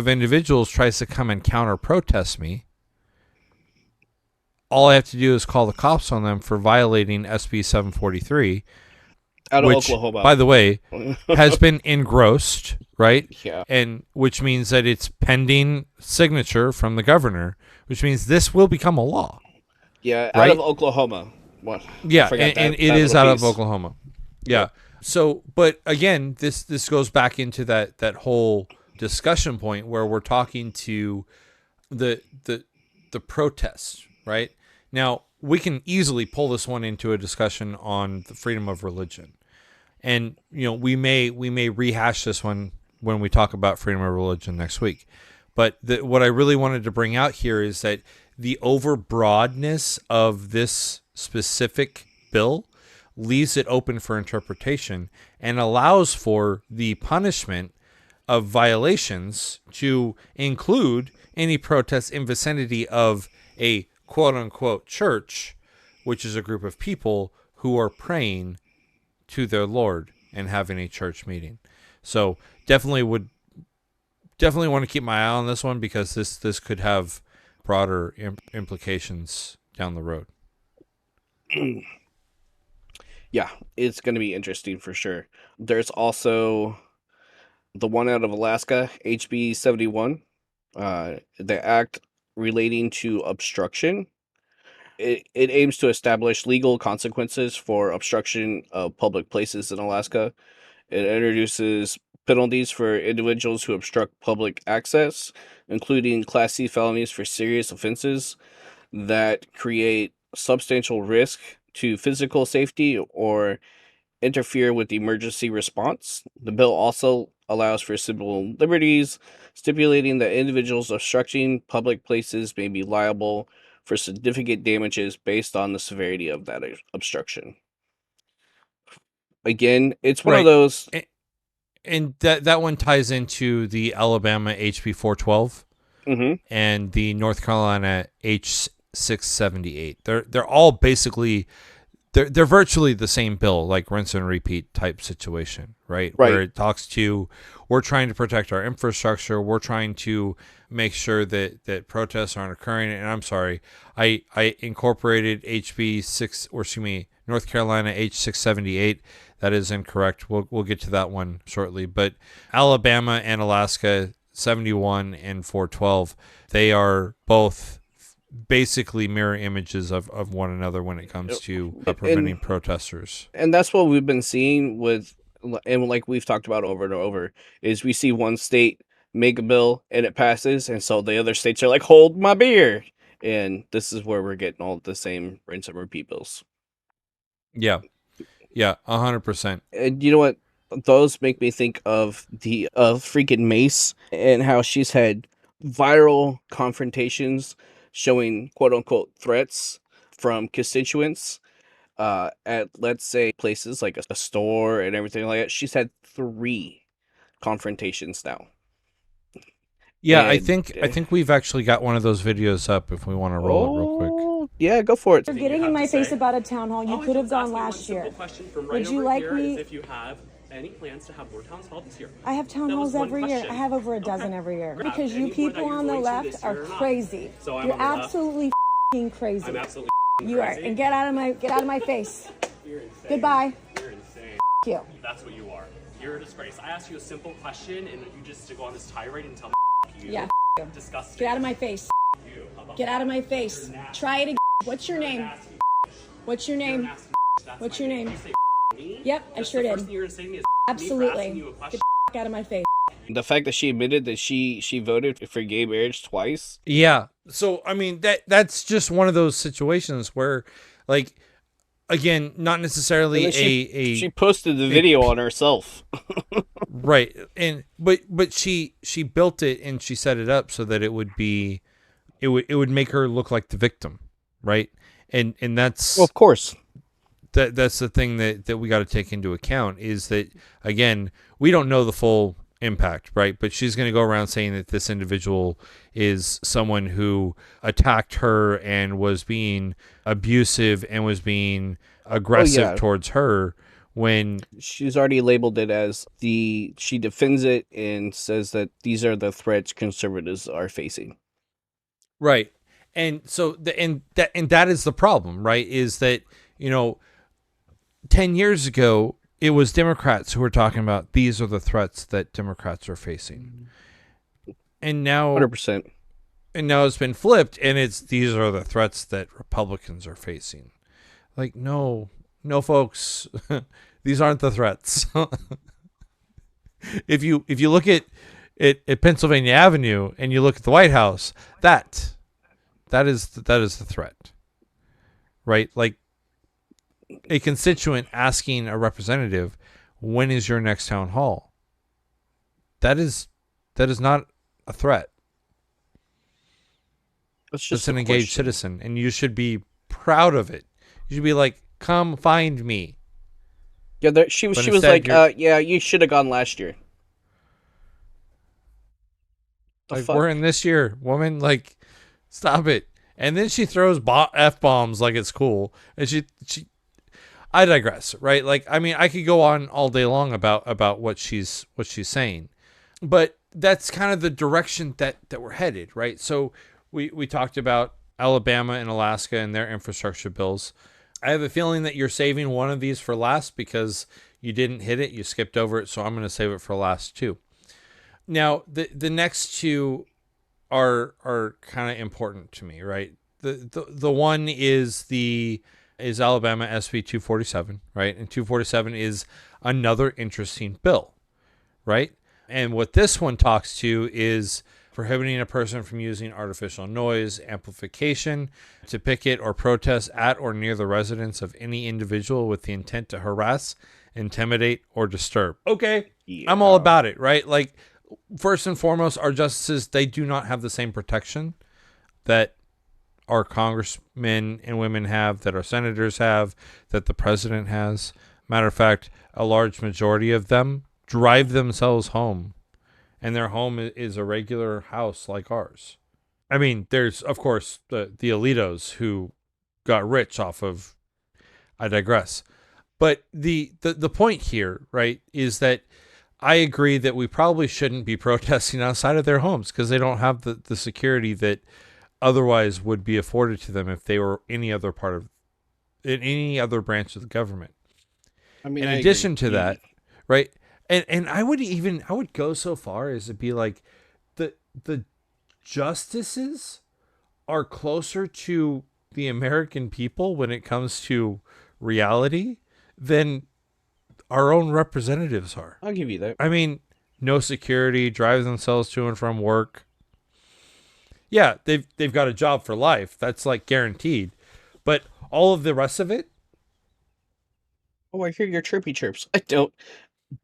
individuals tries to come and counter protest me, all I have to do is call the cops on them for violating SB 743, Out of which, Oklahoma. by the way, has been engrossed, right? Yeah. And which means that it's pending signature from the governor, which means this will become a law, Yeah, out of right? Oklahoma. What? I Yeah, forgot and that it that is little out of piece. Oklahoma. Yeah. Yep. So, but again, this goes back into that whole discussion point where we're talking to the the the protests, right? Now, we can easily pull this one into a discussion on the freedom of religion. And we may rehash this one when we talk about freedom of religion next week. But what I really wanted to bring out here is that the overbroadness of this specific bill leaves it open for interpretation and allows for the punishment of violations to include any protests in vicinity of a quote unquote church, which is a group of people who are praying to their Lord and having a church meeting. So definitely want to keep my eye on this one because this could have broader implications down the road. Yeah, it's going to be interesting for sure. There's also the one out of Alaska, HB 71, the act relating to obstruction. It aims to establish legal consequences for obstruction of public places in Alaska. It introduces penalties for individuals who obstruct public access, including Class C felonies for serious offenses that create substantial risk to physical safety or interfere with the emergency response. The bill also allows for civil liberties, stipulating that individuals obstructing public places may be liable for significant damages based on the severity of that obstruction. Again, it's one of Right. those. And that one ties into the Alabama HB 412 Mm-hmm. and the North Carolina H 678. They're all basically they're virtually the same bill, like rinse and repeat type situation, right? Right. Where it talks to we're trying to protect our infrastructure, we're trying to make sure that protests aren't occurring. And I'm sorry, I incorporated HB 6 or excuse me, North Carolina H 678. That is incorrect. We'll get to that one shortly. But Alabama and Alaska 71 and 412, they are both basically mirror images of one another when it comes to preventing protesters. And that's what we've been seeing with, and like we've talked about over and over, is we see one state make a bill and it passes, and so the other states are like, hold my beer. And this is where we're getting all the same rinse and repeat bills. Yeah. Yeah, 100%. And you know what? Those make me think of the freaking Mace and how she's had viral confrontations showing quote unquote threats from constituents at, let's say, places like a store and everything like that. She's had 3 confrontations now. Yeah, I And think we've actually got one of those videos up if we want to roll it real quick. Yeah, go for it. You're getting in my face about a town hall. You could have gone last year. Would you like me? If you have any plans to have more town halls this year? I have town halls every year. I have over a dozen every year. Because you people on the left are crazy. You're absolutely crazy. I'm absolutely You are. And get out of my face. You're insane. Goodbye. You're insane. You. That's what you are. You're a disgrace. I asked you a simple question and you just to go on this tirade and tell me you. Yeah. You. Disgusting. Get out of my face. You. Get out of my face. Try it again. What's your name? What's your name? What's your name? Yep, I sure did. Absolutely. Get the out of my face. The fact that she admitted that she voted for gay marriage twice. Yeah. So I mean that's just one of those situations where, like, again, not necessarily she posted the video on herself. Right. And but she built it and she set it up so that it would make her look like the victim, right? And that's, well, of course. That's the thing that we got to take into account is that, again, we don't know the full impact, right? But she's going to go around saying that this individual is someone who attacked her and was being abusive and was being aggressive towards her, when she's already labeled it as she defends it and says that these are the threats conservatives are facing. Right. And so that is the problem, right? Is that, 10 years ago, it was Democrats who were talking about these are the threats that Democrats are facing. And now 100%. And now it's been flipped and it's these are the threats that Republicans are facing. Like, no, folks, these aren't the threats. If you look at Pennsylvania Avenue and you look at the White House, that is the threat. Right? Like, a constituent asking a representative, when is your next town hall? That is not a threat. It's an engaged citizen, and you should be proud of it. You should be like, come find me. Yeah, she was like, yeah, you should have gone last year. Like, we're in this year, woman. Like, stop it. And then she throws F-bombs like it's cool. And she I digress, right? Like, I mean, I could go on all day long about what she's saying, but that's kind of the direction that we're headed, right? So we talked about Alabama and Alaska and their infrastructure bills. I have a feeling that you're saving one of these for last because you didn't hit it, you skipped over it, so I'm going to save it for last too. Now, the next two are kind of important to me, right? The one is Alabama SB 247, right? And 247 is another interesting bill, right? And what this one talks to is prohibiting a person from using artificial noise amplification to picket or protest at or near the residence of any individual with the intent to harass, intimidate, or disturb. Okay, yeah. I'm all about it, right? Like, first and foremost, our justices, they do not have the same protection that our congressmen and women have, that our senators have, that the president has. Matter of fact, a large majority of them drive themselves home, and their home is a regular house like ours. I mean, there's, of course, the Alitos who got rich off of, I digress. But the point here, right, is that I agree that we probably shouldn't be protesting outside of their homes because they don't have the security that otherwise would be afforded to them if they were in any other branch of the government. I mean, In I addition agree. to that, right, and I would go so far as to be like the justices are closer to the American people when it comes to reality than our own representatives are. I'll give you that. I mean, no security, drive themselves to and from work. Yeah, they've got a job for life. That's like guaranteed. But all of the rest of it, Oh, I hear your chirpy chirps. I don't.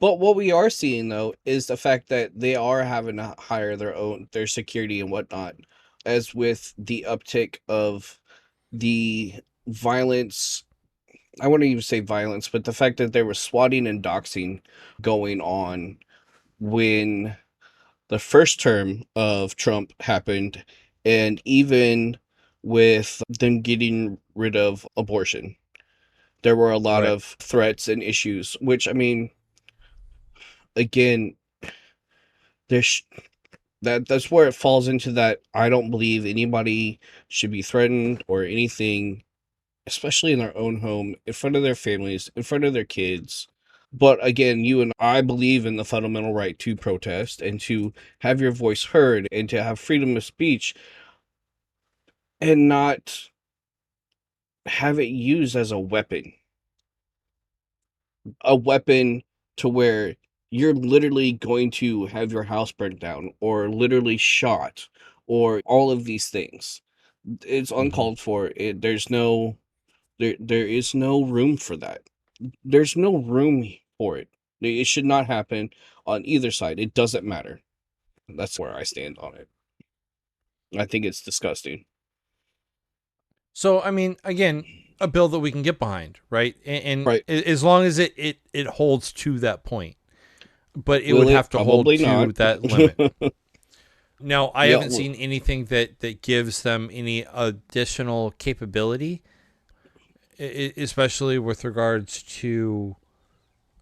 But what we are seeing though is the fact that they are having to hire their security and whatnot, as with the uptick of the violence. I wouldn't even say violence, but the fact that there was swatting and doxing going on when the first term of Trump happened, and even with them getting rid of abortion, there were a lot right. of threats and issues, which, I mean, again, there's that's where it falls into that I don't believe anybody should be threatened or anything, especially in their own home, in front of their families, in front of their kids. But again, you and I believe in the fundamental right to protest and to have your voice heard and to have freedom of speech and not have it used as a weapon. A weapon to where you're literally going to have your house burnt down or literally shot or all of these things. It's uncalled for. There is no room for that. There's no room for it. It should not happen on either side. It doesn't matter. That's where I stand on it. I think it's disgusting. So, I mean, again, a bill that we can get behind, right? And Right. as long as it holds to that point. But it Will would it? have to hold Probably to not. that limit. Now, I Yeah, haven't seen anything that gives them any additional capability, especially with regards to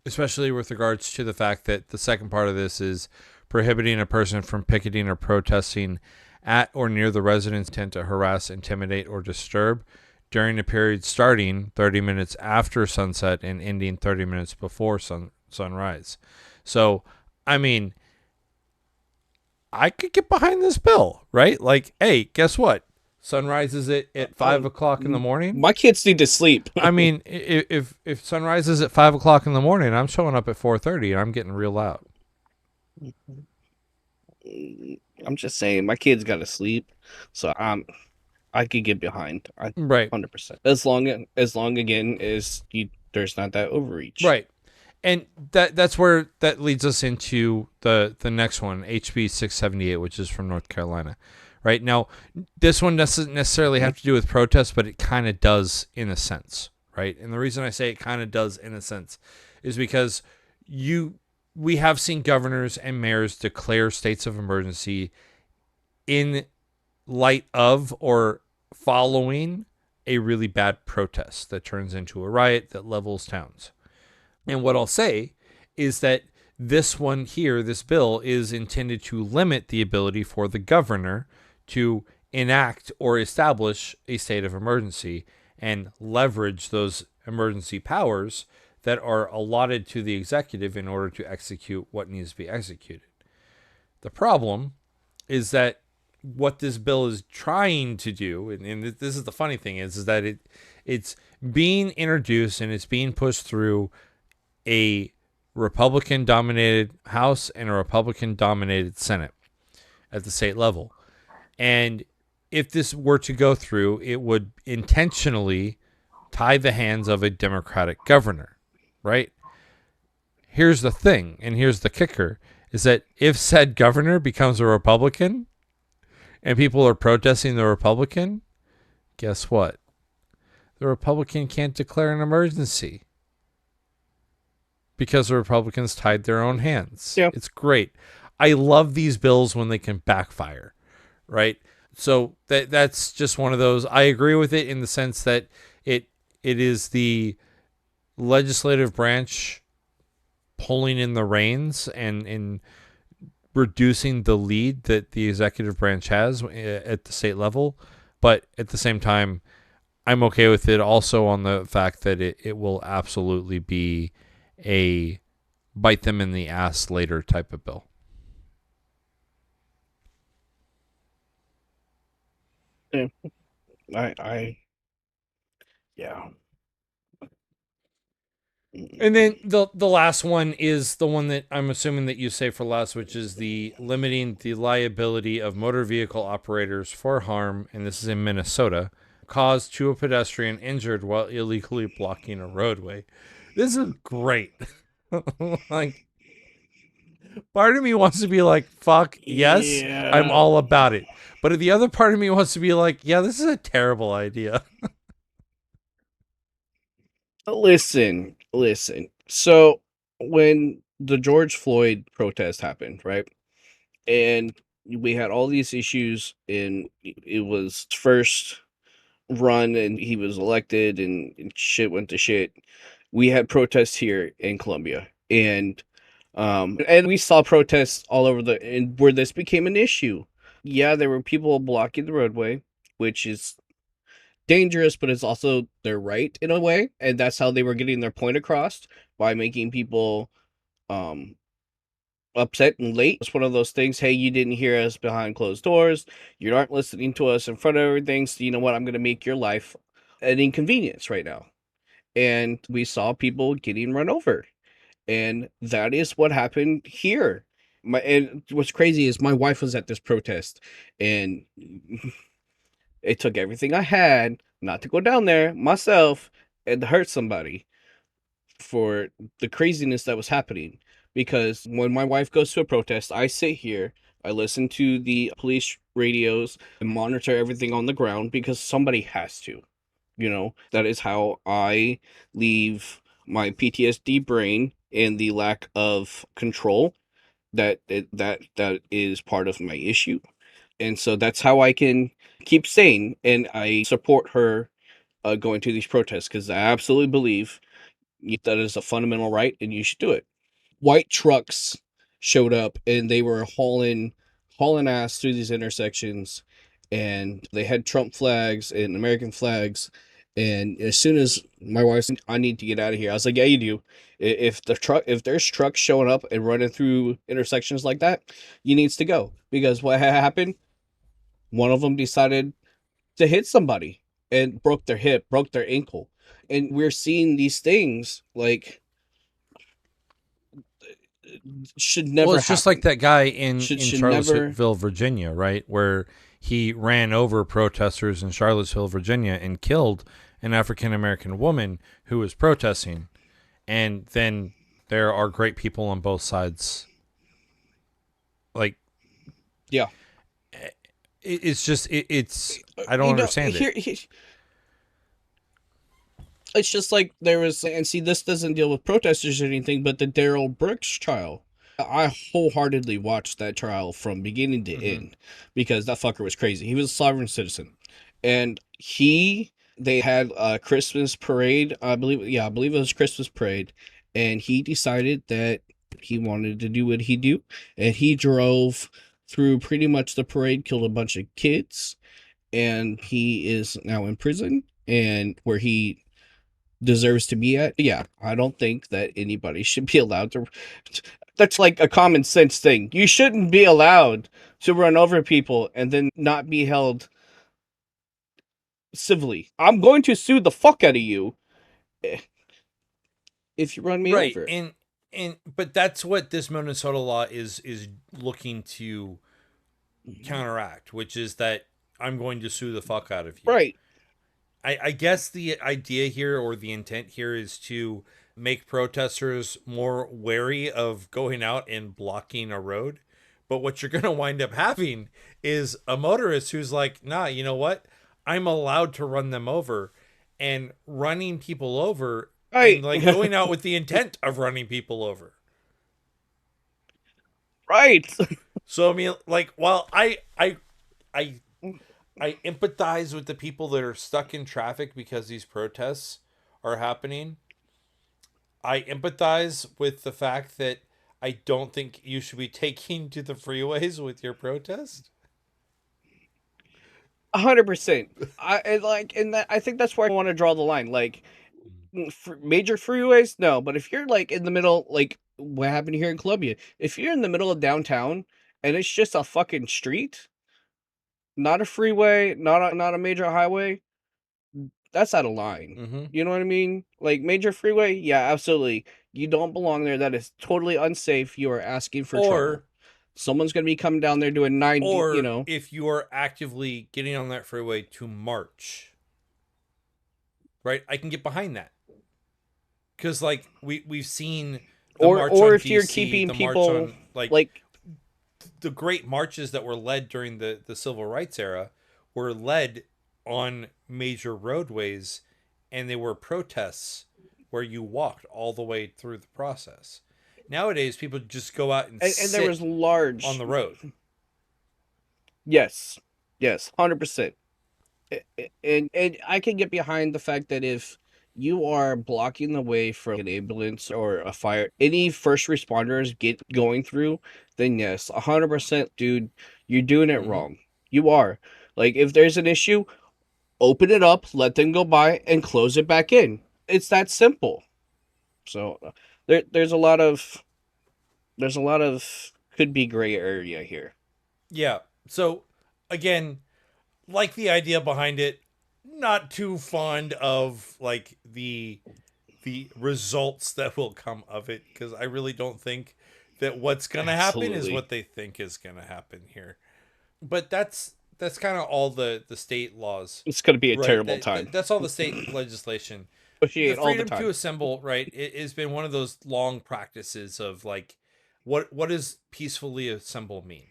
the fact that the second part of this is prohibiting a person from picketing or protesting at or near the residence intent to harass, intimidate, or disturb during a period starting 30 minutes after sunset and ending 30 minutes before sunrise. So, I mean, I could get behind this bill, right? Like, hey, guess what? Sunrise is at 5 o'clock in the morning. My kids need to sleep. I mean, if sunrise is at 5 o'clock in the morning, I'm showing up at 4:30 and I'm getting real loud. I'm just saying, my kids got to sleep, so I could get behind. Right. 100%. As long again as there's not that overreach. Right. And that's where that leads us into the next one, HB 678, which is from North Carolina. Right. Now, this one doesn't necessarily have to do with protests, but it kind of does in a sense. Right. And the reason I say it kind of does in a sense is because we have seen governors and mayors declare states of emergency in light of or following a really bad protest that turns into a riot that levels towns. And what I'll say is that this one here, this bill, is intended to limit the ability for the governor to enact or establish a state of emergency and leverage those emergency powers that are allotted to the executive in order to execute what needs to be executed. The problem is that what this bill is trying to do, and this is the funny thing, is that it's being introduced and it's being pushed through a Republican-dominated House and a Republican-dominated Senate at the state level. And if this were to go through, it would intentionally tie the hands of a Democratic governor, right? Here's the thing, and here's the kicker, is that if said governor becomes a Republican and people are protesting the Republican, guess what? The Republican can't declare an emergency. because the Republicans tied their own hands. Yeah. It's great. I love these bills when they can backfire, right? So that's just one of those. I agree with it in the sense that it is the legislative branch pulling in the reins and reducing the lead that the executive branch has at the state level. But at the same time, I'm okay with it also on the fact that it will absolutely be a bite them in the ass later type of bill. Yeah. Yeah. And then the last one is the one that I'm assuming that you say for last, which is the limiting the liability of motor vehicle operators for harm, and this is in Minnesota, caused to a pedestrian injured while illegally blocking a roadway. This is great. Like, part of me wants to be like, fuck, yes, I'm Yeah. all about it. But the other part of me wants to be like, yeah, this is a terrible idea. Listen. So when the George Floyd protest happened, right? And we had all these issues, and it was first run, and he was elected, and shit went to shit. We had protests here in Columbia, and we saw protests all over and where this became an issue. Yeah, there were people blocking the roadway, which is dangerous, but it's also their right in a way, and that's how they were getting their point across, by making people um upset and late. It's one of those things. Hey, you didn't hear us behind closed doors. You aren't listening to us in front of everything. So you know what? I'm going to make your life an inconvenience right now. And we saw people getting run over, and that is what happened here. And what's crazy is my wife was at this protest, and it took everything I had not to go down there myself and to hurt somebody for the craziness that was happening. Because when my wife goes to a protest, I sit here, I listen to the police radios and monitor everything on the ground, because somebody has to. That is how I leave my PTSD brain and the lack of control that is part of my issue. And so that's how I can keep sane, and I support her going to these protests, because I absolutely believe that is a fundamental right, and you should do it. White trucks showed up, and they were hauling ass through these intersections, and they had Trump flags and American flags. And as soon as my wife said, I need to get out of here, I was like, yeah, you do. If there's trucks showing up and running through intersections like that, you needs to go, because what happened, one of them decided to hit somebody and broke their hip, broke their ankle. And we're seeing these things like should never Well, it's just like happen. that guy in Should never. Charlottesville, Virginia, right? Where he ran over protesters in Charlottesville, Virginia, and killed an African-American woman who was protesting. And then there are great people on both sides. Like, Yeah. it's just, it's, I don't understand it. It's just like there was, and see, this doesn't deal with protesters or anything, but the Daryl Brooks trial. I wholeheartedly watched that trial from beginning to end, because that fucker was crazy. He was a sovereign citizen, and they had a Christmas parade. I believe it was Christmas parade, and he decided that he wanted to do what he do, and he drove through pretty much the parade, killed a bunch of kids, and he is now in prison, and where he deserves to be at. Yeah, I don't think that anybody should be allowed to. That's like a common sense thing. You shouldn't be allowed to run over people and then not be held civilly. I'm going to sue the fuck out of you if you run me over. But that's what this Minnesota law is looking to counteract, which is that I'm going to sue the fuck out of you. Right. I guess the idea here, or the intent here, is to make protesters more wary of going out and blocking a road. But what you're going to wind up having is a motorist who's like, nah, you know what? I'm allowed to run them over. And running people over Right. and like going out with the intent of running people over. Right. So I mean, like, while I I empathize with the people that are stuck in traffic because these protests are happening. I empathize with the fact that I don't think you should be taking to the freeways with your protest. 100%. I think that's where I want to draw the line. Like, major freeways, no. But if you're like in the middle, like what happened here in Columbia, if you're in the middle of downtown and it's just a fucking street, not a freeway, not a major highway, that's out of line. Mm-hmm. You know what I mean? Like major freeway, yeah, absolutely. You don't belong there. That is totally unsafe. You are asking for trouble. Someone's gonna be coming down there doing 90. Or You know, if you are actively getting on that freeway to march, right? I can get behind that because like we've seen the march or on if you're DC, keeping the people march on like the great marches that were led during the civil rights era were led on major roadways, and they were protests where you walked all the way through the process. Nowadays, people just go out and and there was large on the road. Yes, 100%. And I can get behind the fact that if you are blocking the way from an ambulance or a fire, any first responders get going through, then yes, 100%, dude, you're doing it Mhm. wrong. You are. Like, if there's an issue, open it up, let them go by, and close it back in. It's that simple. So there's a lot of could be gray area here. Yeah. So again, like the idea behind it, not too fond of like the results that will come of it, because I really don't think that what's going to happen is Absolutely. what they think is going to happen here. But that's kind of all the state laws. It's going to be a Right. terrible time. That's all the state legislation. Negotiate The all the freedom time. to assemble, right? It has been one of those long practices of like, what does peacefully assemble mean?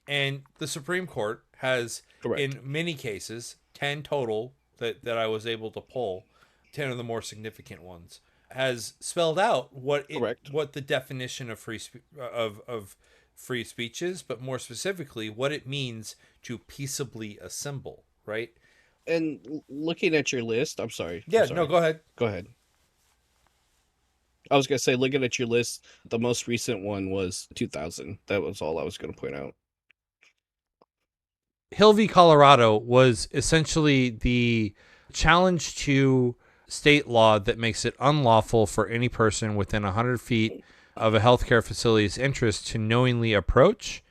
And the Supreme Court has, Correct. in many cases, 10 total that I was able to pull, 10 of the more significant ones, has spelled out what the definition of free speech is, but more specifically, what it means to peaceably assemble, right? And looking at your list, I'm sorry. Yeah, no, go ahead. Go ahead. I was going to say, looking at your list, the most recent one was 2000. That was all I was going to point out. Hill v. Colorado was essentially the challenge to state law that makes it unlawful for any person within 100 feet of a healthcare facility's interest to knowingly approach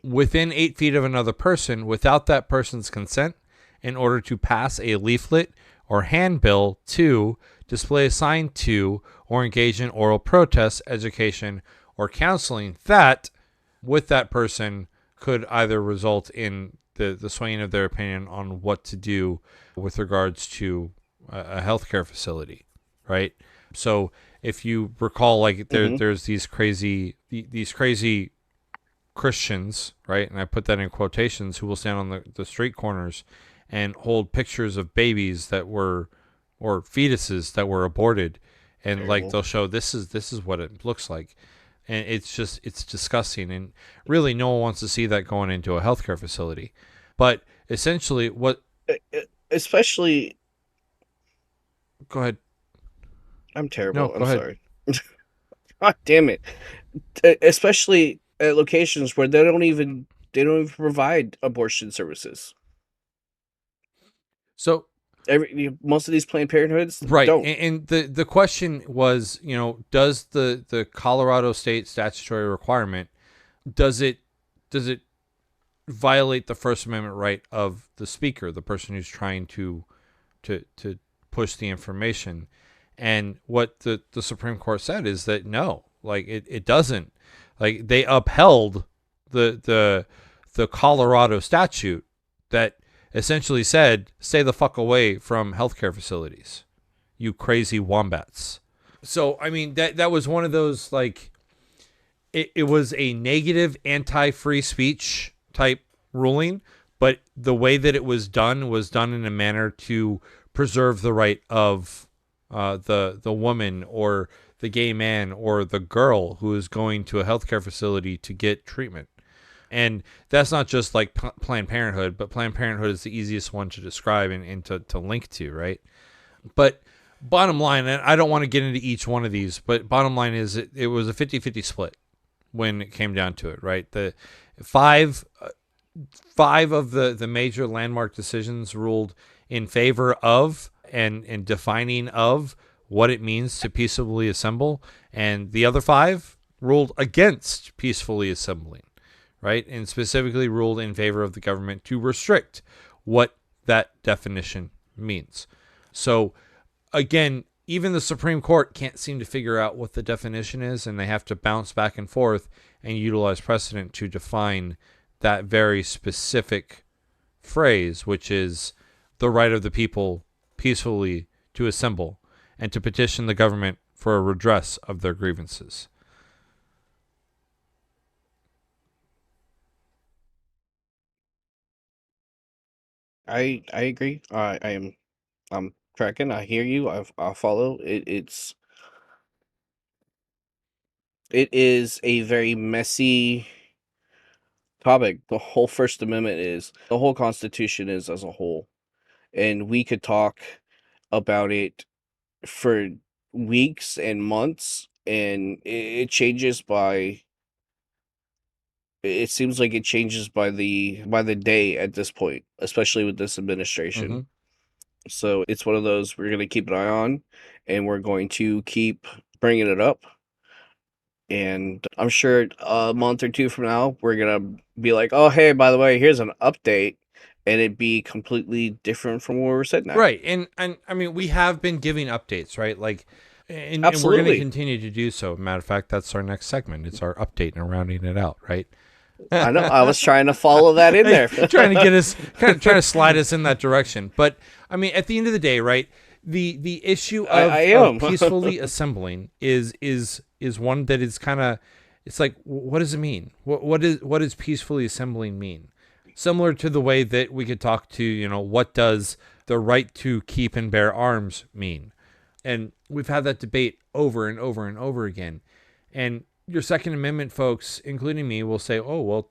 within 8 feet of another person without that person's consent in order to pass a leaflet or handbill to, display a sign to, or engage in oral protest, education, or counseling that, with that person, could either result in the swaying of their opinion on what to do with regards to a healthcare facility, right? So if you recall, like there's these crazy Christians, right? And I put that in quotations, who will stand on the street corners and hold pictures of babies that were, or fetuses that were aborted, and like they'll show this is what it looks like. And it's disgusting, and really no one wants to see that going into a healthcare facility. But essentially what... Especially... Go ahead. I'm terrible. No, go ahead. Sorry. God damn it. Especially at locations where they don't even provide abortion services. So most of these Planned Parenthoods don't. And the question was, does the Colorado state statutory requirement, does it violate the First Amendment right of the speaker, the person who's trying to push the information? And what the Supreme Court said is that no, like it doesn't. Like they upheld the Colorado statute that essentially said, stay the fuck away from healthcare facilities, you crazy wombats. So, I mean, that was one of those, like, it was a negative anti-free speech type ruling, but the way that it was done in a manner to preserve the right of the woman or the gay man or the girl who is going to a healthcare facility to get treatment. And that's not just like Planned Parenthood, but Planned Parenthood is the easiest one to describe and to link to, right? But bottom line, and I don't want to get into each one of these, but bottom line is it was a 50-50 split when it came down to it, right? The five of the major landmark decisions ruled in favor of and defining of what it means to peaceably assemble, and the other five ruled against peacefully assembling, right? And specifically ruled in favor of the government to restrict what that definition means. So again, even the Supreme Court can't seem to figure out what the definition is, and they have to bounce back and forth and utilize precedent to define that very specific phrase, which is the right of the people peacefully to assemble and to petition the government for a redress of their grievances. I agree. I'm tracking. I hear you. I follow. It is a very messy topic. The whole First Amendment is, the whole Constitution is as a whole, and we could talk about it for weeks and months, and it changes by. It seems like it changes by the day at this point, especially with this administration. Mm-hmm. So it's one of those we're going to keep an eye on, and we're going to keep bringing it up. And I'm sure a month or two from now, we're going to be like, oh, hey, by the way, here's an update. And it'd be completely different from where we're sitting at. Right. And I mean, we have been giving updates, right? Like, and we're Absolutely. going to continue to do so. Matter of fact, that's our next segment. It's our update and rounding it out, right? I know. I was trying to follow that in there. Trying to get us, trying to slide us in that direction. But I mean, at the end of the day, right? The issue of, of peacefully assembling is one that is kind of, it's like, what does it mean? What does peacefully assembling mean? Similar to the way that we could talk to, what does the right to keep and bear arms mean? And we've had that debate over and over and over again. And your Second Amendment folks, including me, will say, oh, well,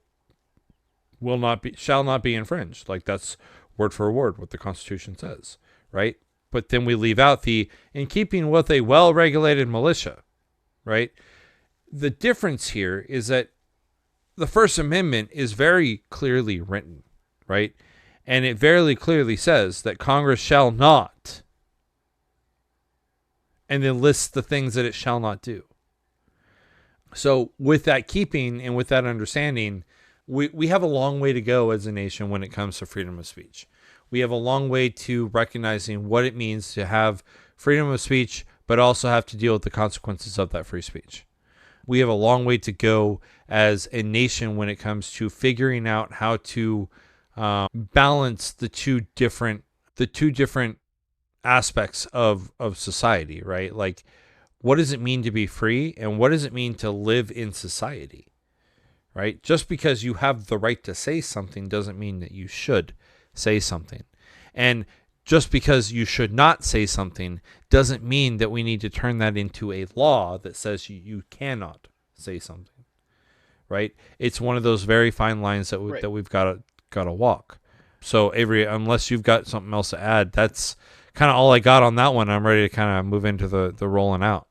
shall not be infringed. Like, that's word for word what the Constitution says, right? But then we leave out in keeping with a well-regulated militia, right? The difference here is that the First Amendment is very clearly written, right? And it very clearly says that Congress shall not, and then lists the things that it shall not do. So with that keeping and with that understanding, we have a long way to go as a nation when it comes to freedom of speech. We have a long way to recognizing what it means to have freedom of speech, but also have to deal with the consequences of that free speech. We have a long way to go as a nation when it comes to figuring out how to balance the two different aspects of society, right? Like, what does it mean to be free, and what does it mean to live in society, right? Just because you have the right to say something doesn't mean that you should say something. And just because you should not say something doesn't mean that we need to turn that into a law that says you cannot say something, right? It's one of those very fine lines that we've got to walk. So Avery, unless you've got something else to add, that's kind of all I got on that one. I'm ready to kind of move into the rolling out.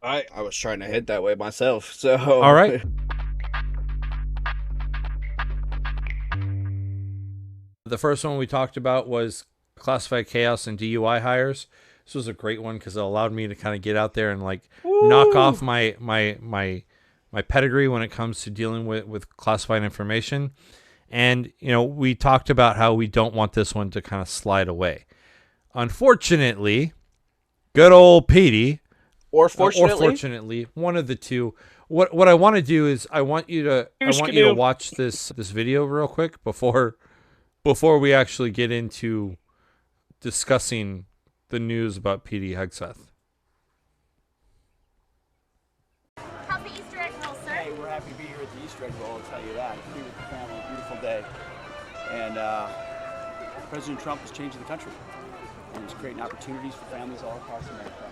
I was trying to head that way myself. So all right. The first one we talked about was classified chaos and DUI hires. This was a great one because it allowed me to kind of get out there and knock off my pedigree when it comes to dealing with classified information. And, we talked about how we don't want this one to kind of slide away. Unfortunately, good old Petey, or fortunately, one of the two. What I want to do is I want you to watch this video real quick before we actually get into discussing the news about Petey Hegseth. Happy Easter egg roll, sir. Hey, we're happy to be here at the Easter egg roll, I'll tell you that. Be with the family, beautiful day. And President Trump is changing the country. and it's creating opportunities for families all across America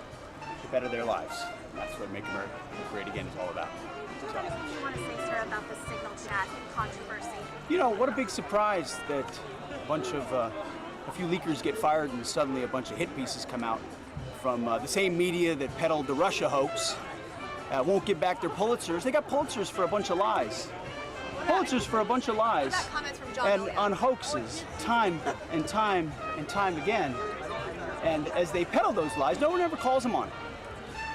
to better their lives. And that's what Make America Great Again is all about. What do you want to say, sir, about the signal chat controversy? You know, what a big surprise that a few leakers get fired and suddenly a bunch of hit pieces come out from the same media that peddled the Russia hoax. Won't give back their Pulitzers. They got Pulitzers for a bunch of lies. Pulitzers for a bunch of lies. And on hoaxes, time and time and time again. And as they peddle those lies, no one ever calls them on it.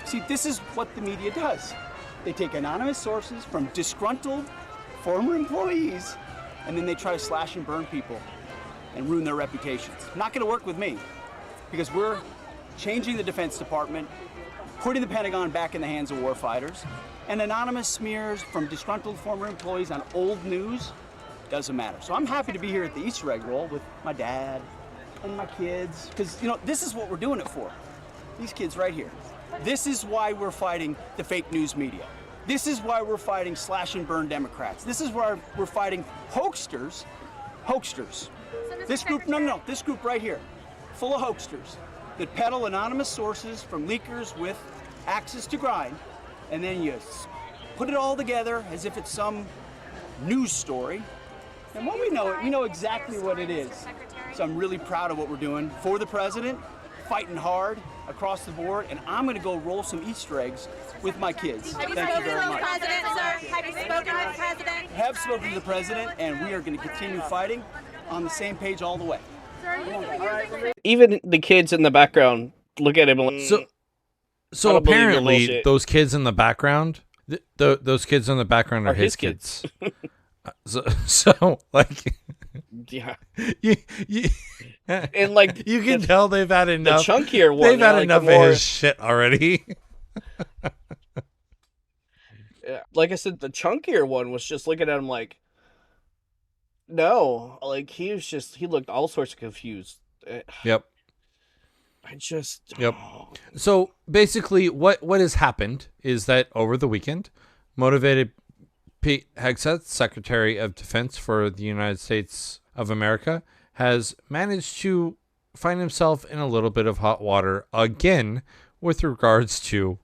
See, this is what the media does. They take anonymous sources from disgruntled former employees, and then they try to slash and burn people and ruin their reputations. Not gonna work with me, because we're changing the Defense Department, putting the Pentagon back in the hands of warfighters, and anonymous smears from disgruntled former employees on old news doesn't matter. So I'm happy to be here at the Easter egg roll with my dad and my kids, because you know, this is what we're doing it for. These kids right here. This is why we're fighting the fake news media. This is why we're fighting slash and burn Democrats. This is why we're fighting hoaxsters. This group, no, this group right here, full of hoaxsters that peddle anonymous sources from leakers with axes to grind, and then you put it all together as if it's some news story. And when we know it, we know exactly what it is. So I'm really proud of what we're doing for the president, fighting hard across the board, and I'm going to go roll some Easter eggs with my kids. Thank you very much. Have you spoken with the president? Have spoken to the president, and we are going to continue fighting on the same page all the way. Even the kids in the background look at him like, So I don't believe your apparently, bullshit. those kids in the background, those kids in the background are Are his his kids. so like, yeah. you And like you can tell they've had the enough. chunkier one. They've had like, enough the more, of his shit already. like I said, the chunkier one was just looking at him like, no, like he looked all sorts of confused. Yep. I just Yep. So basically, what has happened is that over the weekend, motivated Pete Hegseth, Secretary of Defense for the United States of America, has managed to find himself in a little bit of hot water again with regards to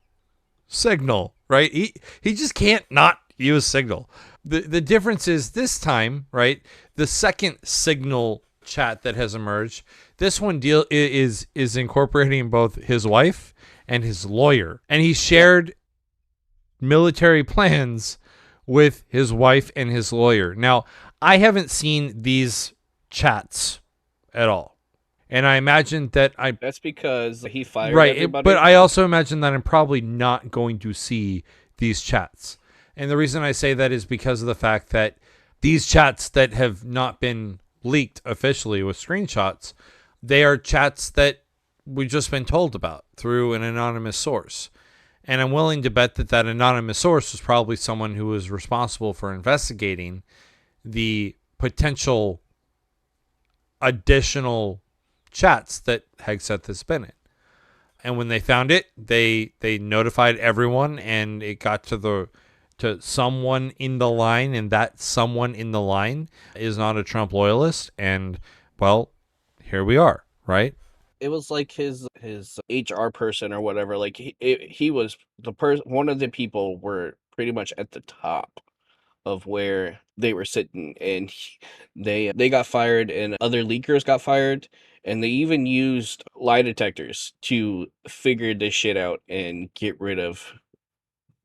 Signal, right? He just can't not use Signal. The difference is this time, right? The second Signal chat that has emerged, this one is incorporating both his wife and his lawyer, and he shared military plans with his wife and his lawyer. Now, I haven't seen these chats at all, and I imagine that that's because he fired right, everybody. but I also imagine that I'm probably not going to see these chats. And the reason I say that is because of the fact that these chats that have not been leaked officially with screenshots, they are chats that we've just been told about through an anonymous source. And I'm willing to bet that that anonymous source was probably someone who was responsible for investigating the potential additional chats that Hegseth has been in. And when they found it, they notified everyone, and it got to someone in the line, and that someone in the line is not a Trump loyalist. And well, here we are, right? It was like his HR person or whatever. Like he was the one of the people were pretty much at the top of where they were sitting, and they got fired, and other leakers got fired, and they even used lie detectors to figure this shit out and get rid of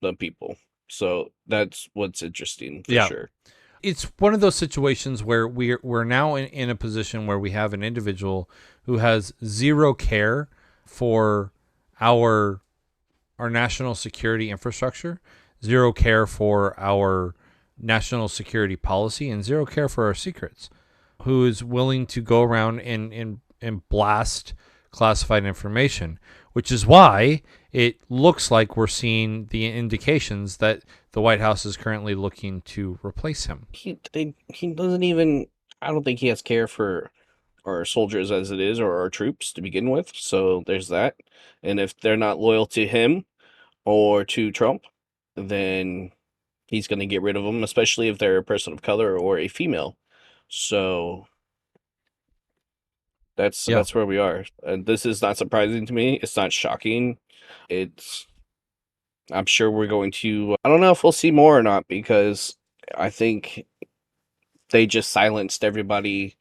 the people. So that's what's interesting for sure. It's one of those situations where we're now in a position where we have an individual who has zero care for our national security infrastructure, zero care for our national security policy, and zero care for our secrets, who is willing to go around and blast classified information, which is why it looks like we're seeing the indications that the White House is currently looking to replace him. He doesn't even, I don't think he has care for our soldiers as it is, or our troops to begin with. So there's that. And if they're not loyal to him or to Trump, then he's going to get rid of them, especially if they're a person of color or a female. So That's where we are. And this is not surprising to me. It's not shocking. I'm sure we're going to, I don't know if we'll see more or not, because I think they just silenced everybody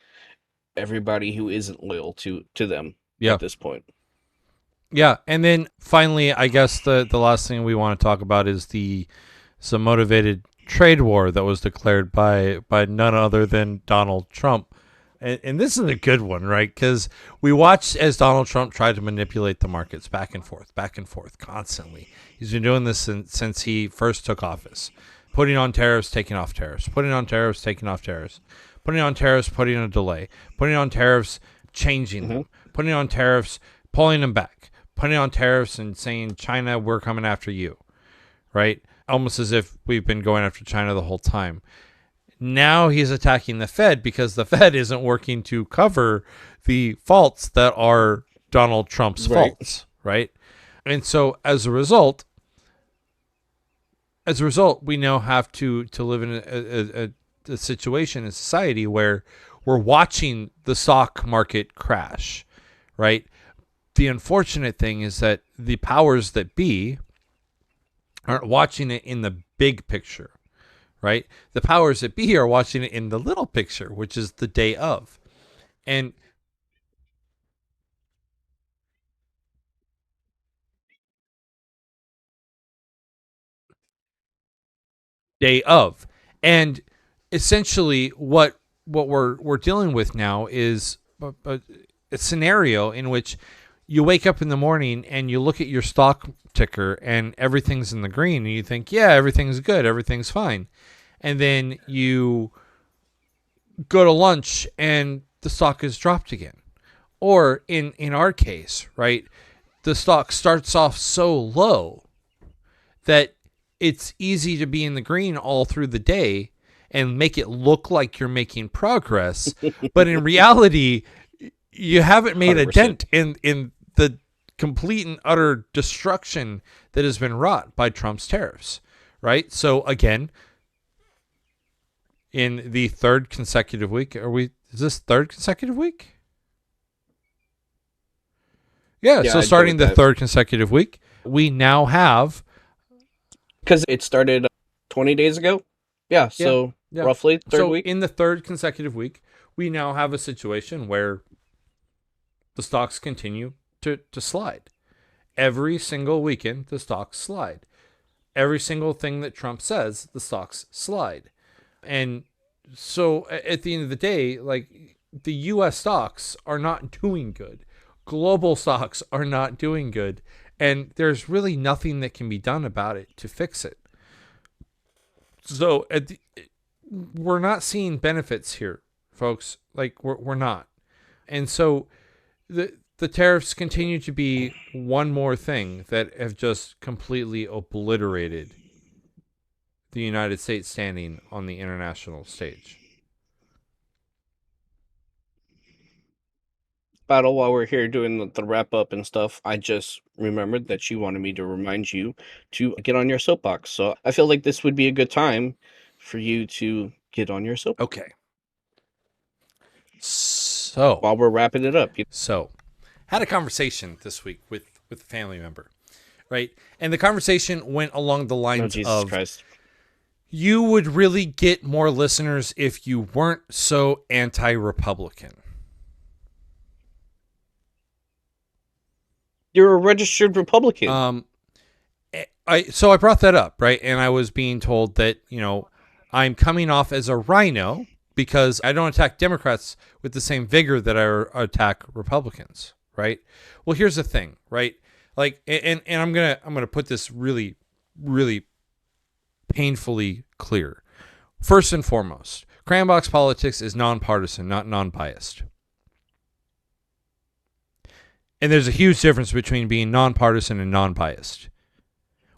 who isn't loyal to them Yeah. at this point. Yeah, and then finally, I guess the last thing we want to talk about is some motivated trade war that was declared by none other than Donald Trump. And this is a good one, right? Because we watched as Donald Trump tried to manipulate the markets back and forth constantly. He's been doing this since he first took office, putting on tariffs, taking off tariffs, putting on tariffs, taking off tariffs, putting on tariffs, putting on a delay, putting on tariffs, changing them, putting on tariffs, pulling them back, putting on tariffs and saying, China, we're coming after you, right? Almost as if we've been going after China the whole time. Now he's attacking the Fed because the Fed isn't working to cover the faults that are Donald Trump's faults, right? And so as a result, we now have to live in a situation in society where we're watching the stock market crash, right? The unfortunate thing is that the powers that be aren't watching it in the big picture, right? The powers that be are watching it in the little picture, which is the day of. And day of. And essentially what we're dealing with now is a scenario in which you wake up in the morning and you look at your stock ticker and everything's in the green and you think, yeah, everything's good, everything's fine. And then you go to lunch and the stock is dropped again. Or in our case, right, the stock starts off so low that it's easy to be in the green all through the day and make it look like you're making progress. But in reality, you haven't made 100%. A dent in the complete and utter destruction that has been wrought by Trump's tariffs, right? So again, in the third consecutive week, is this third consecutive week? Yeah, so starting the third consecutive week, we now have... Because it started 20 days ago? Yeah, so roughly third week. In the third consecutive week, we now have a situation where the stocks continue to slide. Every single weekend, the stocks slide. Every single thing that Trump says, the stocks slide. And so at the end of the day, like, the U.S. stocks are not doing good. Global stocks are not doing good. And there's really nothing that can be done about it to fix it. So we're not seeing benefits here, folks. Like, we're not. And so the tariffs continue to be one more thing that have just completely obliterated the United States standing on the international stage. Battle, while we're here doing the wrap up and stuff, I just remembered that you wanted me to remind you to get on your soapbox. So I feel like this would be a good time for you to get on your soapbox. Okay. So while we're wrapping it up, had a conversation this week with a family member, right? And the conversation went along the lines of, Christ. You would really get more listeners if you weren't so anti-Republican. You're a registered Republican. So I brought that up, right? And I was being told that, I'm coming off as a rhino because I don't attack Democrats with the same vigor that I attack Republicans, right? Well, here's the thing, right? Like, and I'm gonna put this really, really painfully clear. First and foremost, Crayon Box Politics is non-partisan, not non-biased. And there's a huge difference between being nonpartisan and non-biased.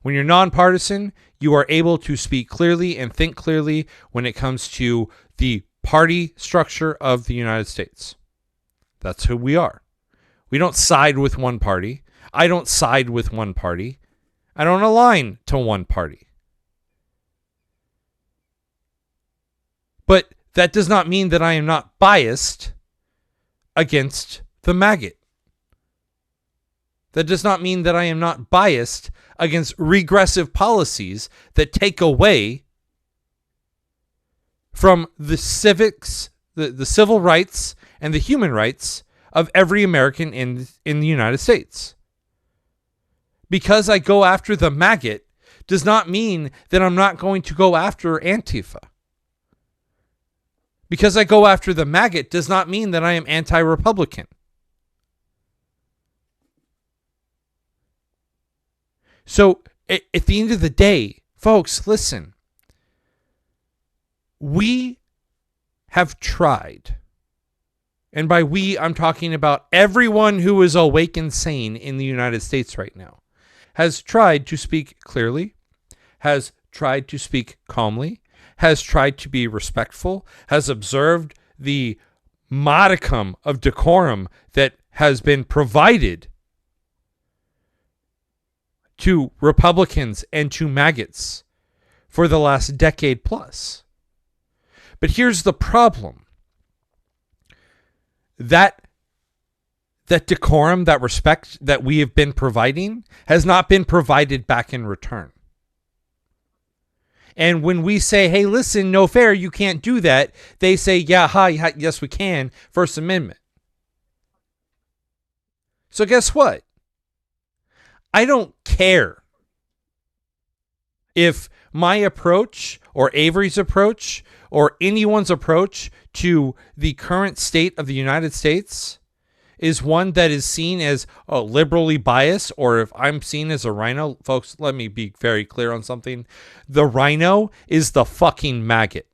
When you're nonpartisan, you are able to speak clearly and think clearly when it comes to the party structure of the United States. That's who we are. We don't side with one party. I don't side with one party. I don't align to one party. But that does not mean that I am not biased against the maggot. That does not mean that I am not biased against regressive policies that take away from the civics, the civil rights, and the human rights of every American in the United States. Because I go after the maggot does not mean that I'm not going to go after Antifa. Because I go after the maggot does not mean that I am anti-Republican. So at the end of the day, folks, listen. We have tried, and by we, I'm talking about everyone who is awake and sane in the United States right now, has tried to speak clearly, has tried to speak calmly, has tried to be respectful, has observed the modicum of decorum that has been provided to Republicans and to maggots for the last decade plus. But here's the problem. That decorum, that respect that we have been providing has not been provided back in return. And when we say, hey, listen, no fair, you can't do that, they say, yes, we can, First Amendment. So guess what? I don't care if my approach or Avery's approach or anyone's approach to the current state of the United States is one that is seen as liberally biased, or if I'm seen as a rhino. Folks, let me be very clear on something. The rhino is the fucking maggot.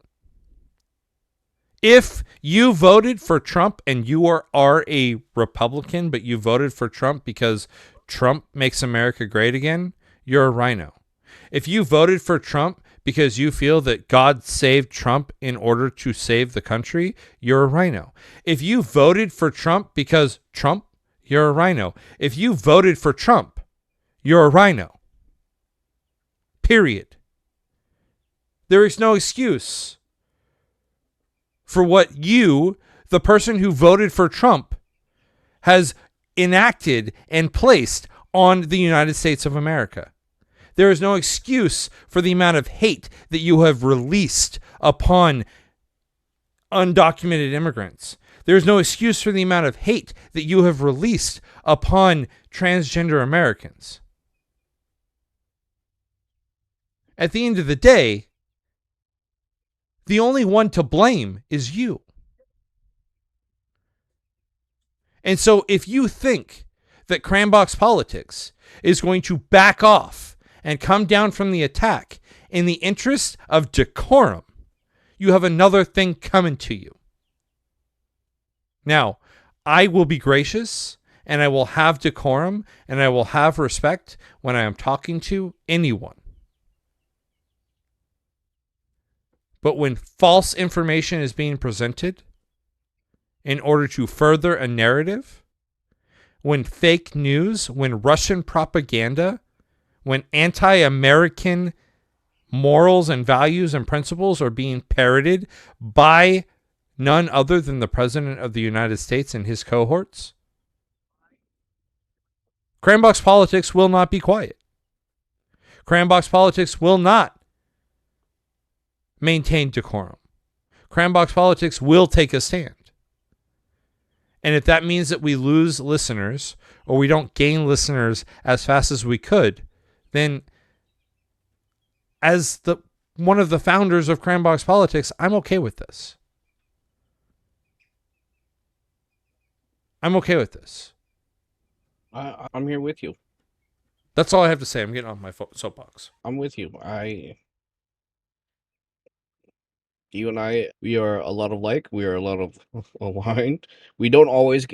If you voted for Trump and you are a Republican, but you voted for Trump because Trump makes America great again, you're a rhino. If you voted for Trump because you feel that God saved Trump in order to save the country, you're a rhino. If you voted for Trump because Trump, you're a rhino. If you voted for Trump, you're a rhino. Period. There is no excuse for what you, the person who voted for Trump, has enacted and placed on the United States of America. There is no excuse for the amount of hate that you have released upon undocumented immigrants. There is no excuse for the amount of hate that you have released upon transgender Americans. At the end of the day, the only one to blame is you. And so if you think that Crayon Box Politics is going to back off and come down from the attack in the interest of decorum, you have another thing coming to you. Now, I will be gracious, and I will have decorum, and I will have respect when I am talking to anyone. But when false information is being presented in order to further a narrative, when fake news, when Russian propaganda, when anti-American morals and values and principles are being parroted by none other than the President of the United States and his cohorts, Crayon Box Politics will not be quiet. Crayon Box Politics will not maintain decorum. Crayon Box Politics will take a stand. And if that means that we lose listeners or we don't gain listeners as fast as we could, then as one of the founders of Crayon Box Politics, I'm okay with this. I'm okay with this. I'm here with you. That's all I have to say. I'm getting off my soapbox. I'm with you. You and I, we are a lot alike. We are a lot of aligned. We don't always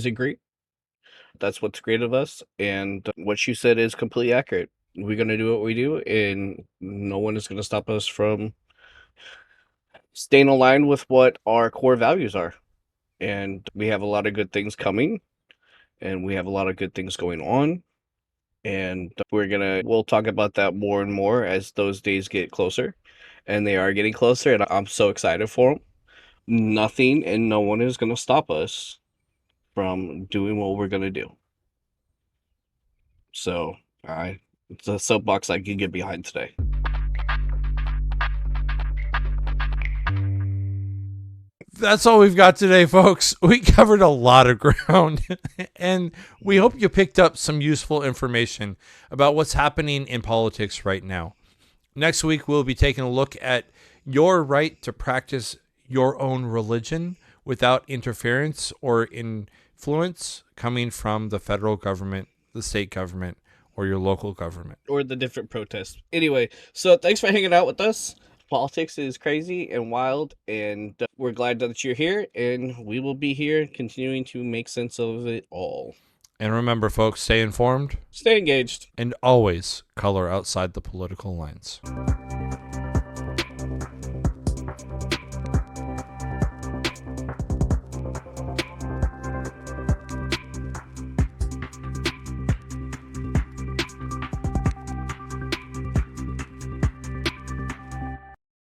agree. That's what's great of us. And what you said is completely accurate. We're gonna do what we do, and no one is gonna stop us from staying aligned with what our core values are. And we have a lot of good things coming, and we have a lot of good things going on. And we'll talk about that more and more as those days get closer. And they are getting closer, and I'm so excited for them. Nothing and no one is going to stop us from doing what we're going to do. So, it's a soapbox I can get behind today. That's all we've got today, folks. We covered a lot of ground, and we hope you picked up some useful information about what's happening in politics right now. Next week, we'll be taking a look at your right to practice your own religion without interference or influence coming from the federal government, the state government, or your local government. Or the different protests. Anyway, so thanks for hanging out with us. Politics is crazy and wild, and we're glad that you're here, and we will be here continuing to make sense of it all. And remember, folks, stay informed, Stay engaged, and always color outside the political lines.